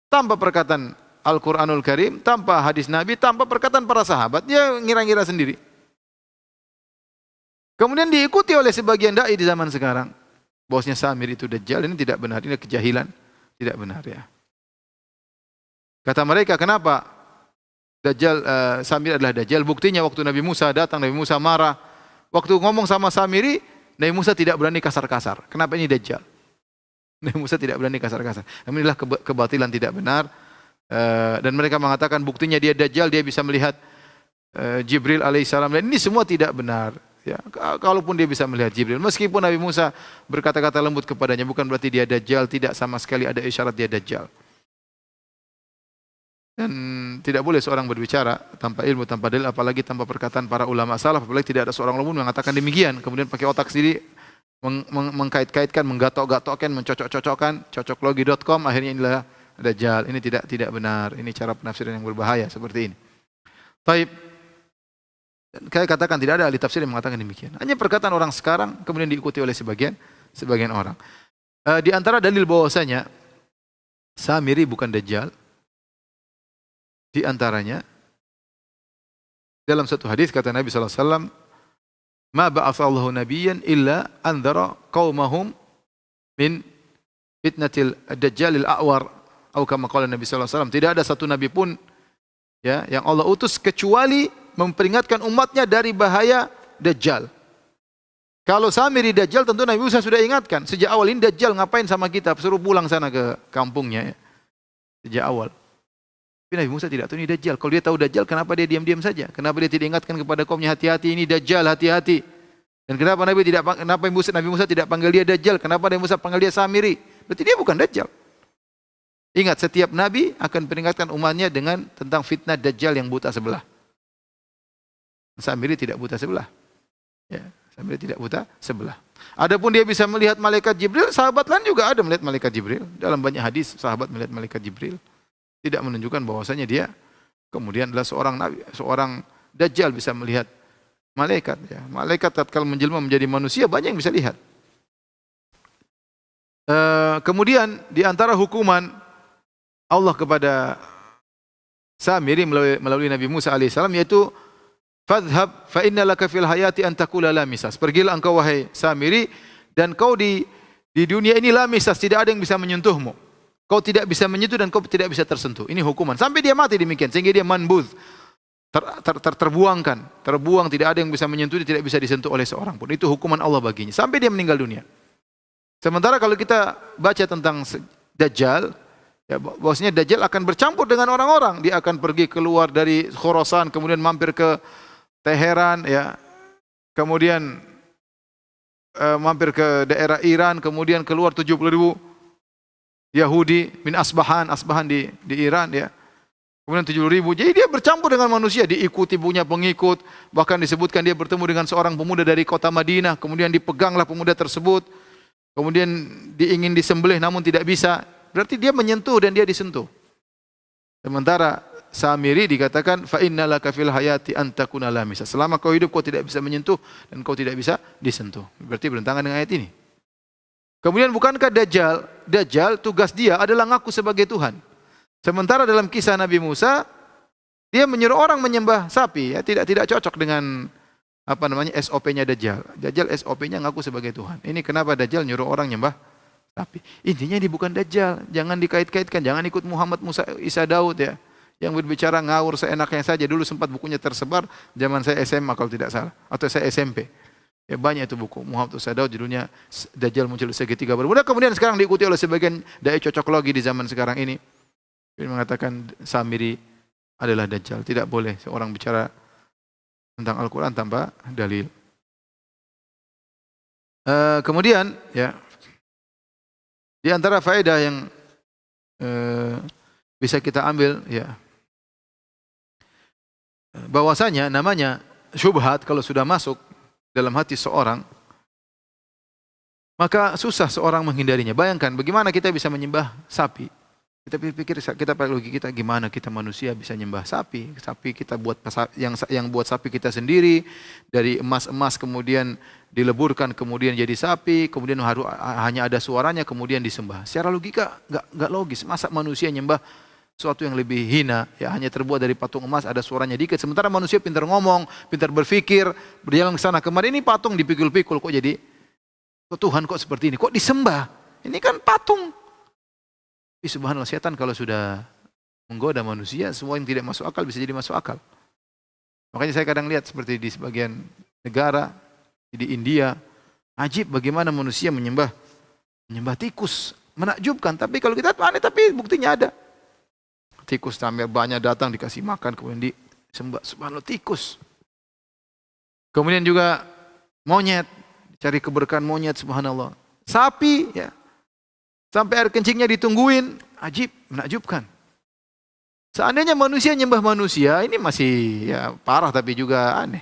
S1: tanpa perkataan Al-Quranul Karim, tanpa hadis Nabi, tanpa perkataan para sahabat. Dia ngira-ngira sendiri. Kemudian diikuti oleh sebagian dai di zaman sekarang. Bahwasanya Samiri itu Dajjal. Ini tidak benar, ini kejahilan. Tidak benar, ya. Kata mereka, kenapa Dajjal, Samiri adalah Dajjal? Buktinya waktu Nabi Musa datang, Nabi Musa marah. Waktu ngomong sama Samiri, Nabi Musa tidak berani kasar-kasar. Kenapa ini Dajjal? Nabi Musa tidak berani kasar-kasar. Inilah kebatilan tidak benar. Dan mereka mengatakan buktinya dia Dajjal, dia bisa melihat Jibril alaihissalam. Dan ini semua tidak benar. Ya, kalaupun dia bisa melihat Jibril, meskipun Nabi Musa berkata-kata lembut kepadanya, bukan berarti dia Dajjal. Tidak sama sekali ada isyarat dia Dajjal. Dan tidak boleh seorang berbicara tanpa ilmu, tanpa dalil, apalagi tanpa perkataan para ulama salaf, apalagi tidak ada seorang ulama yang mengatakan demikian, kemudian pakai otak sendiri mengkait-kaitkan, menggatok-gatokkan, mencocok-cocokkan, cocoklogi.com, akhirnya inilah Dajjal. Ini tidak benar. Ini cara penafsiran yang berbahaya seperti ini. Taib. Saya katakan tidak ada ahli tafsir yang mengatakan demikian. Hanya perkataan orang sekarang kemudian diikuti oleh sebagian orang. Di antara dalil bahwasanya Samiri bukan Dajjal, di antaranya dalam satu hadis kata Nabi sallallahu alaihi wasallam, "Ma ba'atsallahu nabiyyan illa anzara qaumahum min fitnatil dajjalil a'war." Atau kama qala Nabi sallallahu alaihi wasallam, tidak ada satu nabi pun ya yang Allah utus kecuali memperingatkan umatnya dari bahaya Dajjal. Kalau Samiri Dajjal tentu Nabi Musa sudah ingatkan sejak awal, ini Dajjal ngapain sama kita, suruh pulang sana ke kampungnya ya. Sejak awal. Tapi Nabi Musa tidak tahu ini Dajjal. Kalau dia tahu Dajjal, kenapa dia diam-diam saja? Kenapa dia tidak ingatkan kepada kaumnya, hati-hati ini Dajjal, hati-hati. Dan kenapa Nabi Musa tidak panggil dia Dajjal? Kenapa Nabi Musa panggil dia Samiri? Berarti dia bukan Dajjal. Ingat, setiap nabi akan peringatkan umatnya dengan tentang fitnah Dajjal yang buta sebelah. Samiri tidak buta sebelah. Ya, Samiri tidak buta sebelah. Adapun dia bisa melihat malaikat Jibril, sahabat lain juga ada melihat malaikat Jibril. Dalam banyak hadis sahabat melihat malaikat Jibril. Tidak menunjukkan bahwasanya dia kemudian adalah seorang nabi, seorang Dajjal bisa melihat malaikat. Ya. Malaikat tatkala menjelma menjadi manusia banyak yang bisa lihat. Kemudian di antara hukuman Allah kepada Samiri melalui Nabi Musa alaihissalam yaitu fadhhab fa inna laka fil hayati an taqula la misas. Pergilah engkau wahai Samiri dan kau di dunia ini la misas, tidak ada yang bisa menyentuhmu. Kau tidak bisa menyentuh dan kau tidak bisa tersentuh. Ini hukuman sampai dia mati demikian sehingga dia manbudh. Terbuang, tidak ada yang bisa menyentuh, tidak bisa disentuh oleh seorang pun. Itu hukuman Allah baginya sampai dia meninggal dunia. Sementara kalau kita baca tentang Dajjal, ya, bahwasanya Dajjal akan bercampur dengan orang-orang. Dia akan pergi keluar dari Khurasan, kemudian mampir ke Teheran, ya, kemudian mampir ke daerah Iran, kemudian keluar 70.000 Yahudi min Asbahan di Iran, ya. Kemudian 70.000. Jadi dia bercampur dengan manusia, diikuti punya pengikut. Bahkan disebutkan dia bertemu dengan seorang pemuda dari kota Madinah, kemudian dipeganglah pemuda tersebut. Kemudian diingin disembelih namun tidak bisa. Berarti dia menyentuh dan dia disentuh. Sementara Samiri dikatakan fa innalaka fil hayati an takuna la misas. Selama kau hidup kau tidak bisa menyentuh dan kau tidak bisa disentuh. Berarti bertentangan dengan ayat ini. Kemudian bukankah Dajjal tugas dia adalah ngaku sebagai Tuhan. Sementara dalam kisah Nabi Musa dia menyuruh orang menyembah sapi, ya, tidak cocok dengan SOP-nya Dajjal. Dajjal SOP-nya ngaku sebagai Tuhan. Ini kenapa Dajjal nyuruh orang nyembah sapi. Intinya ini bukan Dajjal, jangan dikait-kaitkan, jangan ikut Muhammad, Musa, Isa, Daud, ya. Yang berbicara ngawur seenaknya saja. Dulu sempat bukunya tersebar zaman saya SMA kalau tidak salah, atau saya SMP. Ya banyak itu buku Muhammad, Isa, Daud, judulnya Dajjal muncul segitiga bermuda. Kemudian sekarang diikuti oleh sebagian dai cocoklogi di zaman sekarang ini. Dia mengatakan Samiri adalah Dajjal. Tidak boleh seorang bicara tentang Al-Quran tanpa dalil. Kemudian, ya, di antara faedah yang bisa kita ambil, ya, bahwasanya namanya syubhat kalau sudah masuk dalam hati seorang, maka susah seorang menghindarinya. Bayangkan bagaimana kita bisa menyembah sapi. Kita pikir, kita pakai logika kita, gimana kita manusia bisa nyembah sapi? Sapi kita buat yang buat sapi kita sendiri dari emas kemudian dileburkan kemudian jadi sapi, kemudian hanya ada suaranya kemudian disembah. Secara logika enggak logis. Masa manusia nyembah sesuatu yang lebih hina, ya, hanya terbuat dari patung emas, ada suaranya dikit. Sementara manusia pintar ngomong, pintar berpikir, berjalan ke sana kemari, ini patung dipikul-pikul kok jadi Tuhan kok seperti ini? Kok disembah? Ini kan patung. Subhanallah, setan kalau sudah menggoda manusia, semua yang tidak masuk akal bisa jadi masuk akal. Makanya saya kadang lihat seperti di sebagian negara, di India, ajib bagaimana manusia menyembah tikus. Menakjubkan, tapi kalau kita aneh, tapi buktinya ada. Tikus sampai banyak datang dikasih makan, kemudian disembah. Subhanallah, tikus. Kemudian juga monyet, cari keberkahan monyet, subhanallah. Sapi, ya. Sampai air kencingnya ditungguin, ajib, menakjubkan. Seandainya manusia nyembah manusia, ini masih ya parah tapi juga aneh.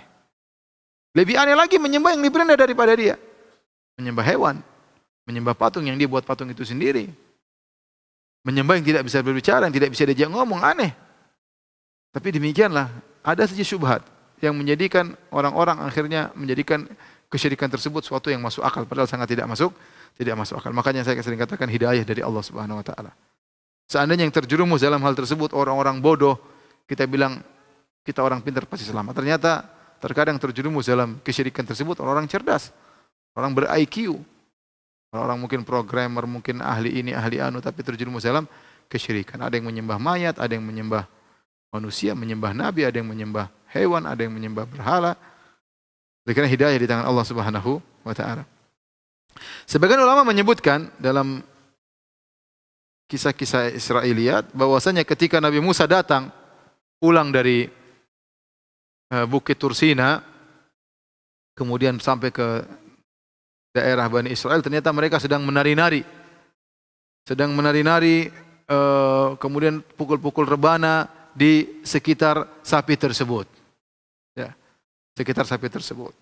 S1: Lebih aneh lagi menyembah yang lebih rendah daripada dia. Menyembah hewan, menyembah patung yang dia buat patung itu sendiri. Menyembah yang tidak bisa berbicara, yang tidak bisa diajak ngomong, aneh. Tapi demikianlah, ada saja syubhat yang menjadikan orang-orang akhirnya menjadikan kesyirikan tersebut suatu yang masuk akal, padahal sangat tidak masuk akal. Makanya saya sering katakan hidayah dari Allah Subhanahu wa taala. Seandainya yang terjerumus dalam hal tersebut orang-orang bodoh, kita bilang kita orang pintar pasti selamat. Ternyata terkadang terjerumus dalam kesyirikan tersebut orang-orang cerdas, orang ber-IQ, orang mungkin programmer, mungkin ahli ini, ahli anu, tapi terjerumus dalam kesyirikan. Ada yang menyembah mayat, ada yang menyembah manusia, menyembah nabi, ada yang menyembah hewan, ada yang menyembah berhala. Karena hidayah di tangan Allah Subhanahu wa taala. Sebagian ulama menyebutkan dalam kisah-kisah Israiliyat bahwasanya ketika Nabi Musa datang pulang dari Bukit Tursina kemudian sampai ke daerah Bani Israel, ternyata mereka sedang menari-nari kemudian pukul-pukul rebana di sekitar sapi tersebut. Ya, sekitar sapi tersebut.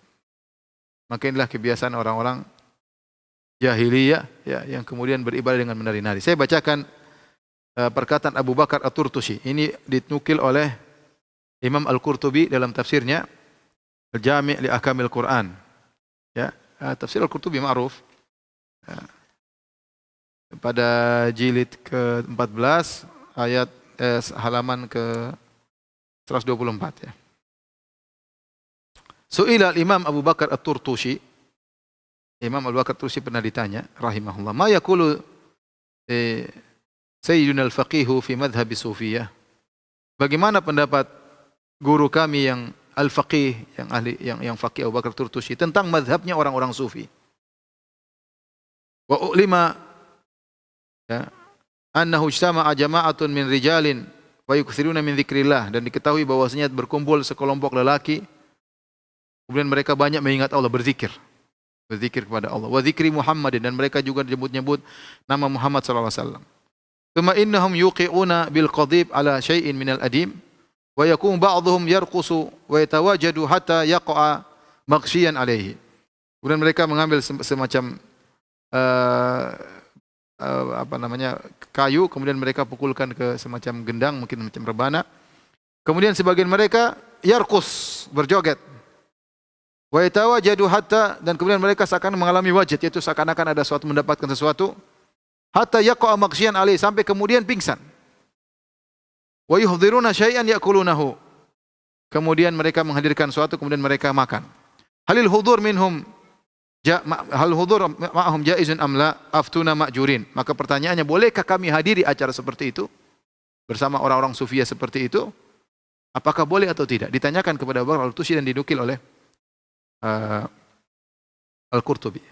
S1: Maka inilah kebiasaan orang-orang jahiliyah ya, yang kemudian beribadah dengan menari-nari. Saya bacakan perkataan Abu Bakar At-Turtusi. Ini dinukil oleh Imam Al-Qurtubi dalam tafsirnya Al-Jami' li Ahkamil Quran. Ya, tafsir Al-Qurtubi ma'ruf. Ya. Pada jilid ke-14 ayat halaman ke-124 ya. Su'ila al-Imam Abu Bakar At-Turtusi. Imam Abu Bakar At-Turtusi pernah ditanya rahimahullah, "Ma yaqulu Sayyiduna al-Faqihu fi madhhab Sufiyah?" Bagaimana pendapat guru kami yang al-faqih, yang ahli yang faqih Abu Bakar At-Turtusi tentang mazhabnya orang-orang sufi? Wa ulima ya, annahu ijtama'a jama'atun min rijalin wa yukthiruna min dzikrillah, dan diketahui bahwasanya berkumpul sekelompok lelaki kemudian mereka banyak mengingat Allah, berzikir kepada Allah. Wa dzikri Muhammadin, dan mereka juga menyebut nama Muhammad sallallahu alaihi wasallam. Tsumma innahum yuqi'una bil qadib ala syai'in minal adim wa yakun ba'dhum yarqusu wa yatawajadu hatta yaqa'a maghshiyan alaihi. Kemudian mereka mengambil semacam kayu, kemudian mereka pukulkan ke semacam gendang, mungkin macam rebana. Kemudian sebagian mereka yarqus, berjoget. Wa yatawajadu hatta, dan kemudian mereka seakan mengalami wajad, yaitu seakan-akan ada sesuatu, mendapatkan sesuatu. Hatta yaqa'a maghshiyan alaihi, sampai kemudian pingsan. Wa yuhdziruna syai'an ya'kulunahu, kemudian mereka menghadirkan sesuatu, kemudian mereka makan. Halil hudur minhum hal hudur ma'ahum jaizun amla aftuna ma'jurin. Maka pertanyaannya, bolehkah kami hadiri acara seperti itu bersama orang-orang sufiyah seperti itu? Apakah boleh atau tidak? Ditanyakan kepada Abu Bakar Al-Turtusi dan dinukil oleh Al-Qurtubi.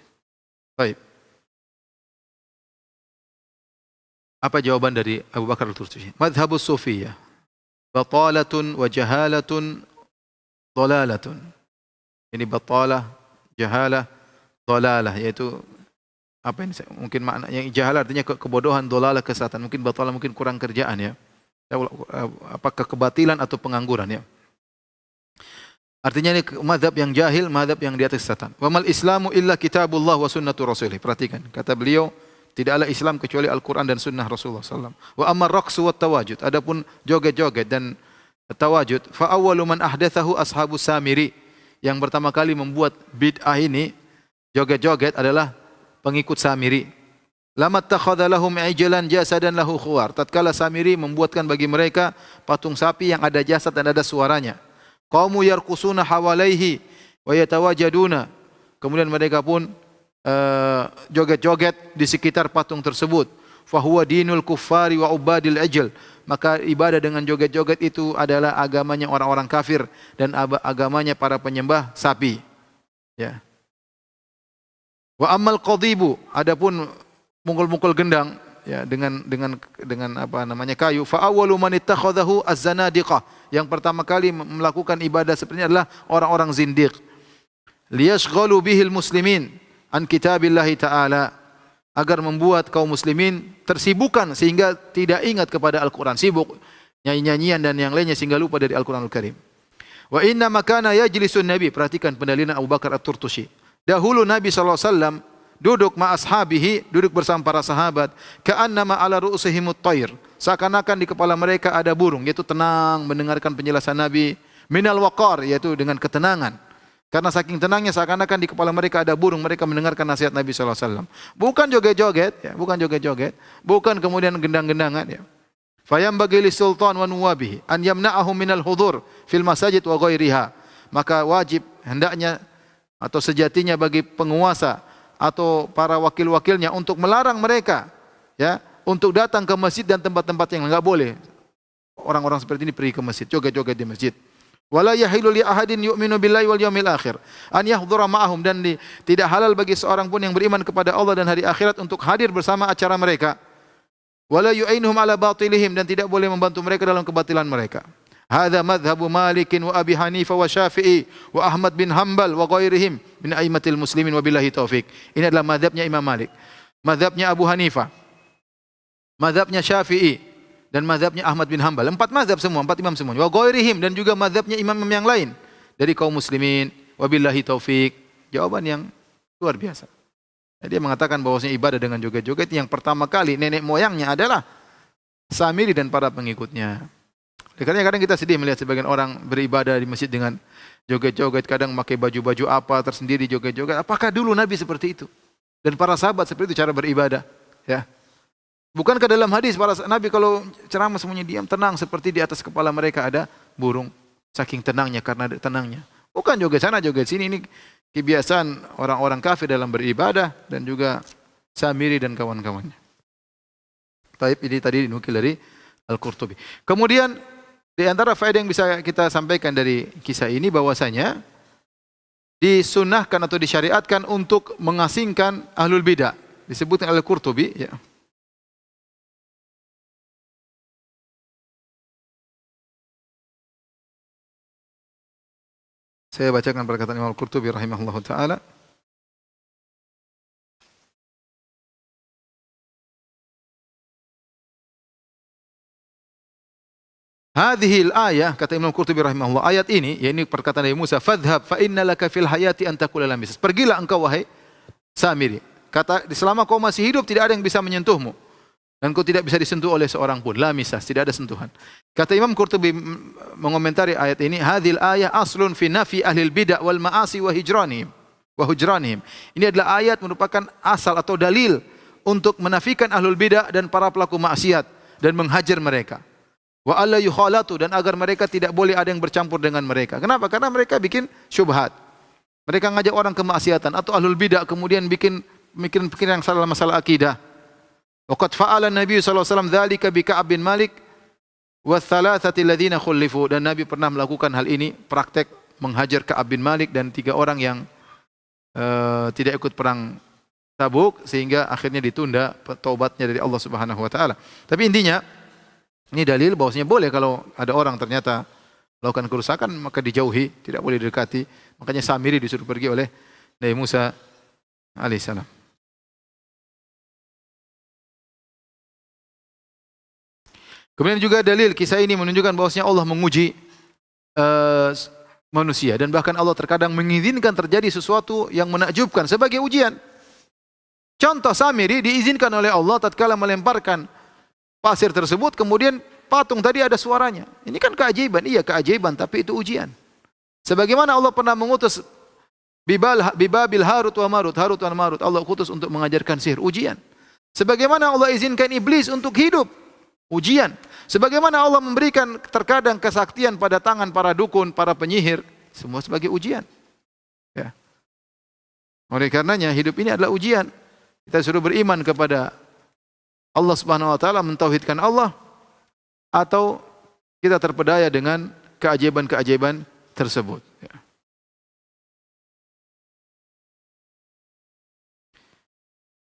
S1: Baik. Apa jawaban dari Abu Bakar Al-Turtusi? Madhabus sufiyah batalatun wa jahalatun dhalalatun. Ini batalah, jahalah, dhalalah, yaitu apa ini? Mungkin maknanya jahalah artinya kebodohan, dhalalah kesesatan. Mungkin batalah mungkin kurang kerjaan ya. Apakah kebatilan atau pengangguran ya? Artinya ini mazhab yang jahil, mazhab yang di atas kesesatan. Wa mal islamu illa kitabullah wa sunnatu rasulih. Perhatikan, kata beliau, tidaklah Islam kecuali Al-Quran dan sunnah Rasulullah SAW. Wa ammar raqsu wat tawajud. Adapun joget-joget dan tawajud, fa awwalu man ahdatsahu ashabu Samiri. Yang pertama kali membuat bid'ah ini, joget-joget, adalah pengikut Samiri. Lamat takhadha lahum ijlan jasadan lahu khuwar. Tatkala Samiri membuatkan bagi mereka patung sapi yang ada jasad dan ada suaranya. Qaumu yarqusuna hawalaihi wa yatawajaduna. Kemudian mereka pun joget-joget di sekitar patung tersebut. Fahuwa dinul kuffari wa ubadil ajl. Maka ibadah dengan joget-joget itu adalah agamanya orang-orang kafir dan agamanya para penyembah sapi. Ya. Wa ammal qadibu, adapun mukul-mukul gendang ya dengan apa namanya kayu, fa awwalu man ittakhadhahu az-zanadiqah. Yang pertama kali melakukan ibadah seperti ini adalah orang-orang zindiq. Liyashghalu bihil muslimin an kitabillahi ta'ala, agar membuat kaum muslimin tersibukkan sehingga tidak ingat kepada Al-Quran, sibuk nyanyi-nyanyian dan yang lainnya sehingga lupa dari Al-Quranul Karim. Wa inna makana yajlisun Nabi, perhatikan pendalilan Abu Bakar At-Turtusi. Dahulu Nabi SAW duduk ma'ashabihi, duduk bersama para sahabat, ka'annama ala ru'usihimut tayr, seakan-akan di kepala mereka ada burung, yaitu tenang mendengarkan penjelasan Nabi, minal waqar, yaitu dengan ketenangan. Karena saking tenangnya seakan-akan di kepala mereka ada burung, mereka mendengarkan nasihat Nabi SAW. Bukan joget-joget, ya, bukan joget-joget, bukan kemudian gendang-gendangan. Ya. Fayambagi li sultan wa nuwabihi an yamna'ahum minal hudur fil masajid wa ghairiha. Maka wajib hendaknya atau sejatinya bagi penguasa atau para wakil-wakilnya untuk melarang mereka, ya, untuk datang ke masjid dan tempat-tempat yang enggak boleh. Orang-orang seperti ini pergi ke masjid, joget-joget di masjid. Wala yahilu li ahadin yu'minu billahi wal yawmil akhir an yahdhura ma'ahum, dan tidak halal bagi seorang pun yang beriman kepada Allah dan hari akhirat untuk hadir bersama acara mereka. Wala yu'inuhum ala batilihim, dan tidak boleh membantu mereka dalam kebatilan mereka. Hadza madhhabu Malikin wa Abi Hanifah wa Syafi'i wa Ahmad bin Hanbal wa ghairihim min a'immatil muslimin wa billahi taufik. Ini adalah madhabnya Imam Malik, madhabnya Abu Hanifah, mazhabnya Syafi'i, dan mazhabnya Ahmad bin Hanbal. 4 mazhab semua, 4 imam semua. Wa ghairihim, dan juga mazhabnya imam-imam yang lain dari kaum muslimin. Wabillahi taufik. Jawaban yang luar biasa. Dia mengatakan bahwasanya ibadah dengan joget-joget yang pertama kali nenek moyangnya adalah Samiri dan para pengikutnya. Karena kadang kita sedih melihat sebagian orang beribadah di masjid dengan joget-joget, kadang pakai baju-baju apa tersendiri joget-joget. Apakah dulu Nabi seperti itu? Dan para sahabat seperti itu cara beribadah, ya. Bukankah dalam hadis para Nabi kalau ceramah semuanya diam, tenang, seperti di atas kepala mereka ada burung. Saking tenangnya, karena tenangnya. Bukan joget sana, joget sini. Ini kebiasaan orang-orang kafir dalam beribadah dan juga Samiri dan kawan-kawannya. Taib ini tadi dinukil dari Al-Qurtubi. Kemudian di antara faedah yang bisa kita sampaikan dari kisah ini bahwasanya disunnahkan atau disyariatkan untuk mengasingkan ahlul bidah. Disebutkan oleh Al-Qurtubi, ya. Saya bacakan perkataan Imam Al-Qurtubi rahimahullahu taala. Hadhil ayah, kata Imam Al-Qurtubi rahimahullah, ayat ini, yakni perkataan Nabi Musa, fadhhab fa inna laka fil hayati an taqula lam misas. Pergilah engkau wahai Samiri. Kata, selama kau masih hidup tidak ada yang bisa menyentuhmu dan kau tidak bisa disentuh oleh seorang pun. La misas, tidak ada sentuhan. Kata Imam Qurtubi mengomentari ayat ini, hadhil ayah aslun fi nafi ahlil bid'ah wal ma'asi wa hijranihim. Ini adalah ayat merupakan asal atau dalil untuk menafikan ahlul bidah dan para pelaku maksiat dan menghajar mereka. Wa alla yukhalatu, dan agar mereka tidak boleh ada yang bercampur dengan mereka. Kenapa? Karena mereka bikin syubhat. Mereka ngajak orang kemaksiatan atau ahlul bidah, kemudian bikin pikiran yang salah masalah akidah. Waqad fa'ala Nabi sallallahu alaihi wasallam dzalika bi Ka'ab bin Malik wa thalathati alladziina khulifu, dan Nabi pernah melakukan hal ini, praktek menghajar Ka'ab bin Malik dan 3 orang yang tidak ikut perang Tabuk, sehingga akhirnya ditunda taubatnya dari Allah Subhanahu wa taala. Tapi intinya ini dalil bahwasanya boleh kalau ada orang ternyata melakukan kerusakan maka dijauhi, tidak boleh didekati. Makanya Samiri disuruh pergi oleh Nabi Musa alaihissalam. Kemudian juga dalil kisah ini menunjukkan bahwasanya Allah menguji manusia, dan bahkan Allah terkadang mengizinkan terjadi sesuatu yang menakjubkan sebagai ujian. Contoh, Samiri diizinkan oleh Allah tatkala melemparkan pasir tersebut, kemudian patung tadi ada suaranya. Ini kan keajaiban, iya keajaiban, tapi itu ujian. Sebagaimana Allah pernah mengutus Bibabil Harut wa Marut, Allah utus untuk mengajarkan sihir, ujian. Sebagaimana Allah izinkan iblis untuk hidup, ujian. Sebagaimana Allah memberikan terkadang kesaktian pada tangan para dukun, para penyihir, semua sebagai ujian. Ya. Oleh karenanya hidup ini adalah ujian. Kita suruh beriman kepada Allah Subhanahu wa taala, mentauhidkan Allah, atau kita terpedaya dengan keajaiban-keajaiban tersebut. Ya.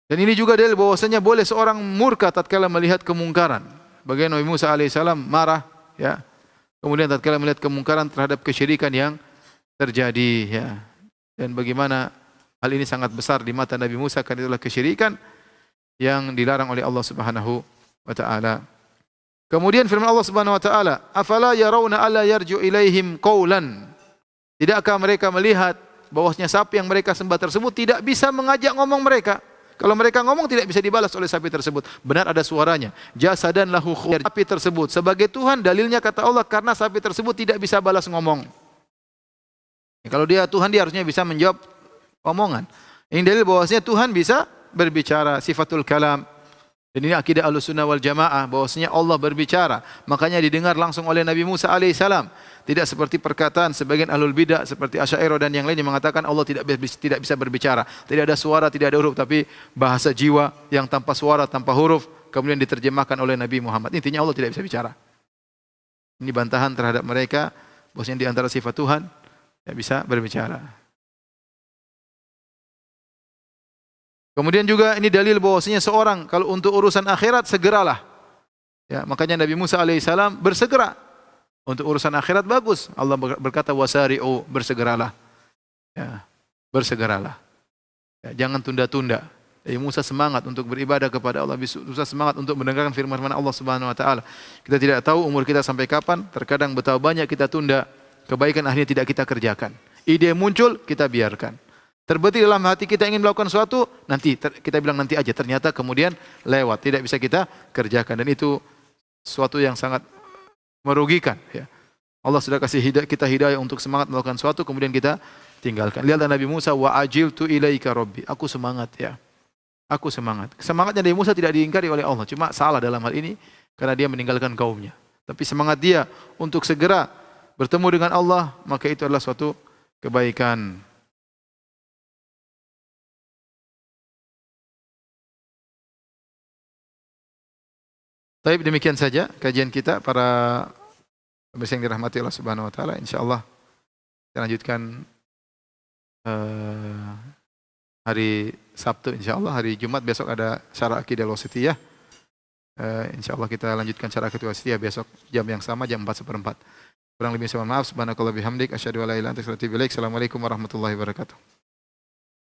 S1: Dan ini juga dalil bahwasanya boleh seorang murka tatkala melihat kemungkaran. Bagaimana Nabi Musa alaihissalam marah, ya. Kemudian tatkala melihat kemungkaran terhadap kesyirikan yang terjadi, ya. Dan bagaimana hal ini sangat besar di mata Nabi Musa karena itulah kesyirikan yang dilarang oleh Allah Subhanahu wa taala. Kemudian firman Allah Subhanahu wa taala, "Afala yarawna alla yarju ilaihim qaulan?" Tidakkah mereka melihat bahwasanya sapi yang mereka sembah tersebut tidak bisa mengajak ngomong mereka? Kalau mereka ngomong tidak bisa dibalas oleh sapi tersebut. Benar ada suaranya. Jasadan lahu khuwar. Sapi tersebut sebagai Tuhan, dalilnya kata Allah karena sapi tersebut tidak bisa balas ngomong. Kalau dia Tuhan, dia harusnya bisa menjawab omongan. Ini dalil bahwasanya Tuhan bisa berbicara, sifatul kalam. Dan ini akidah Ahlussunnah wal Jamaah, bahwasanya Allah berbicara, makanya didengar langsung oleh Nabi Musa alaihissalam. Tidak seperti perkataan sebagian ahlul bidah seperti Asy'ariyah dan yang lain yang mengatakan Allah tidak bisa berbicara, tidak ada suara, tidak ada huruf, tapi bahasa jiwa yang tanpa suara, tanpa huruf, kemudian diterjemahkan oleh Nabi Muhammad. Intinya Allah tidak bisa bicara. Ini bantahan terhadap mereka bahwasanya di antara sifat Tuhan tidak bisa berbicara. Kemudian juga ini dalil bahwasanya seorang kalau untuk urusan akhirat segeralah. Ya, makanya Nabi Musa alaihissalam bersegera. Untuk urusan akhirat bagus. Allah berkata wasari'u, bersegeralah. Ya, bersegeralah. Ya, jangan tunda-tunda. Nabi Musa semangat untuk beribadah kepada Allah, Musa semangat untuk mendengarkan firman-firman Allah Subhanahu wa taala. Kita tidak tahu umur kita sampai kapan, terkadang betapa banyak kita tunda kebaikan akhirnya tidak kita kerjakan. Ide muncul, kita biarkan. Terbetik dalam hati kita ingin melakukan sesuatu, nanti kita bilang nanti aja, ternyata kemudian lewat, tidak bisa kita kerjakan, dan itu sesuatu yang sangat merugikan ya. Allah sudah kasih kita hidayah untuk semangat melakukan sesuatu, kemudian kita tinggalkan. Lihatlah Nabi Musa, wa ajiltu ilaika rabbi. Aku semangat ya. Aku semangat. Semangatnya Nabi Musa tidak diingkari oleh Allah, cuma salah dalam hal ini karena dia meninggalkan kaumnya. Tapi semangat dia untuk segera bertemu dengan Allah, maka itu adalah suatu kebaikan. Baik, demikian saja kajian kita para pemirsa yang dirahmati Allah Subhanahu wa taala. Insyaallah kita lanjutkan hari Sabtu, insyaallah. Hari Jumat besok ada syarah akidah wasithiyah. Insyaallah kita lanjutkan syarah akidah wasithiyah besok jam yang sama, jam 4:15. Kurang lebih saya mohon maaf. Subhanakallah bihamdik asyhadu an la ilaha illa anta astaghfiruka wa atubu ilaik. Assalamualaikum warahmatullahi wabarakatuh.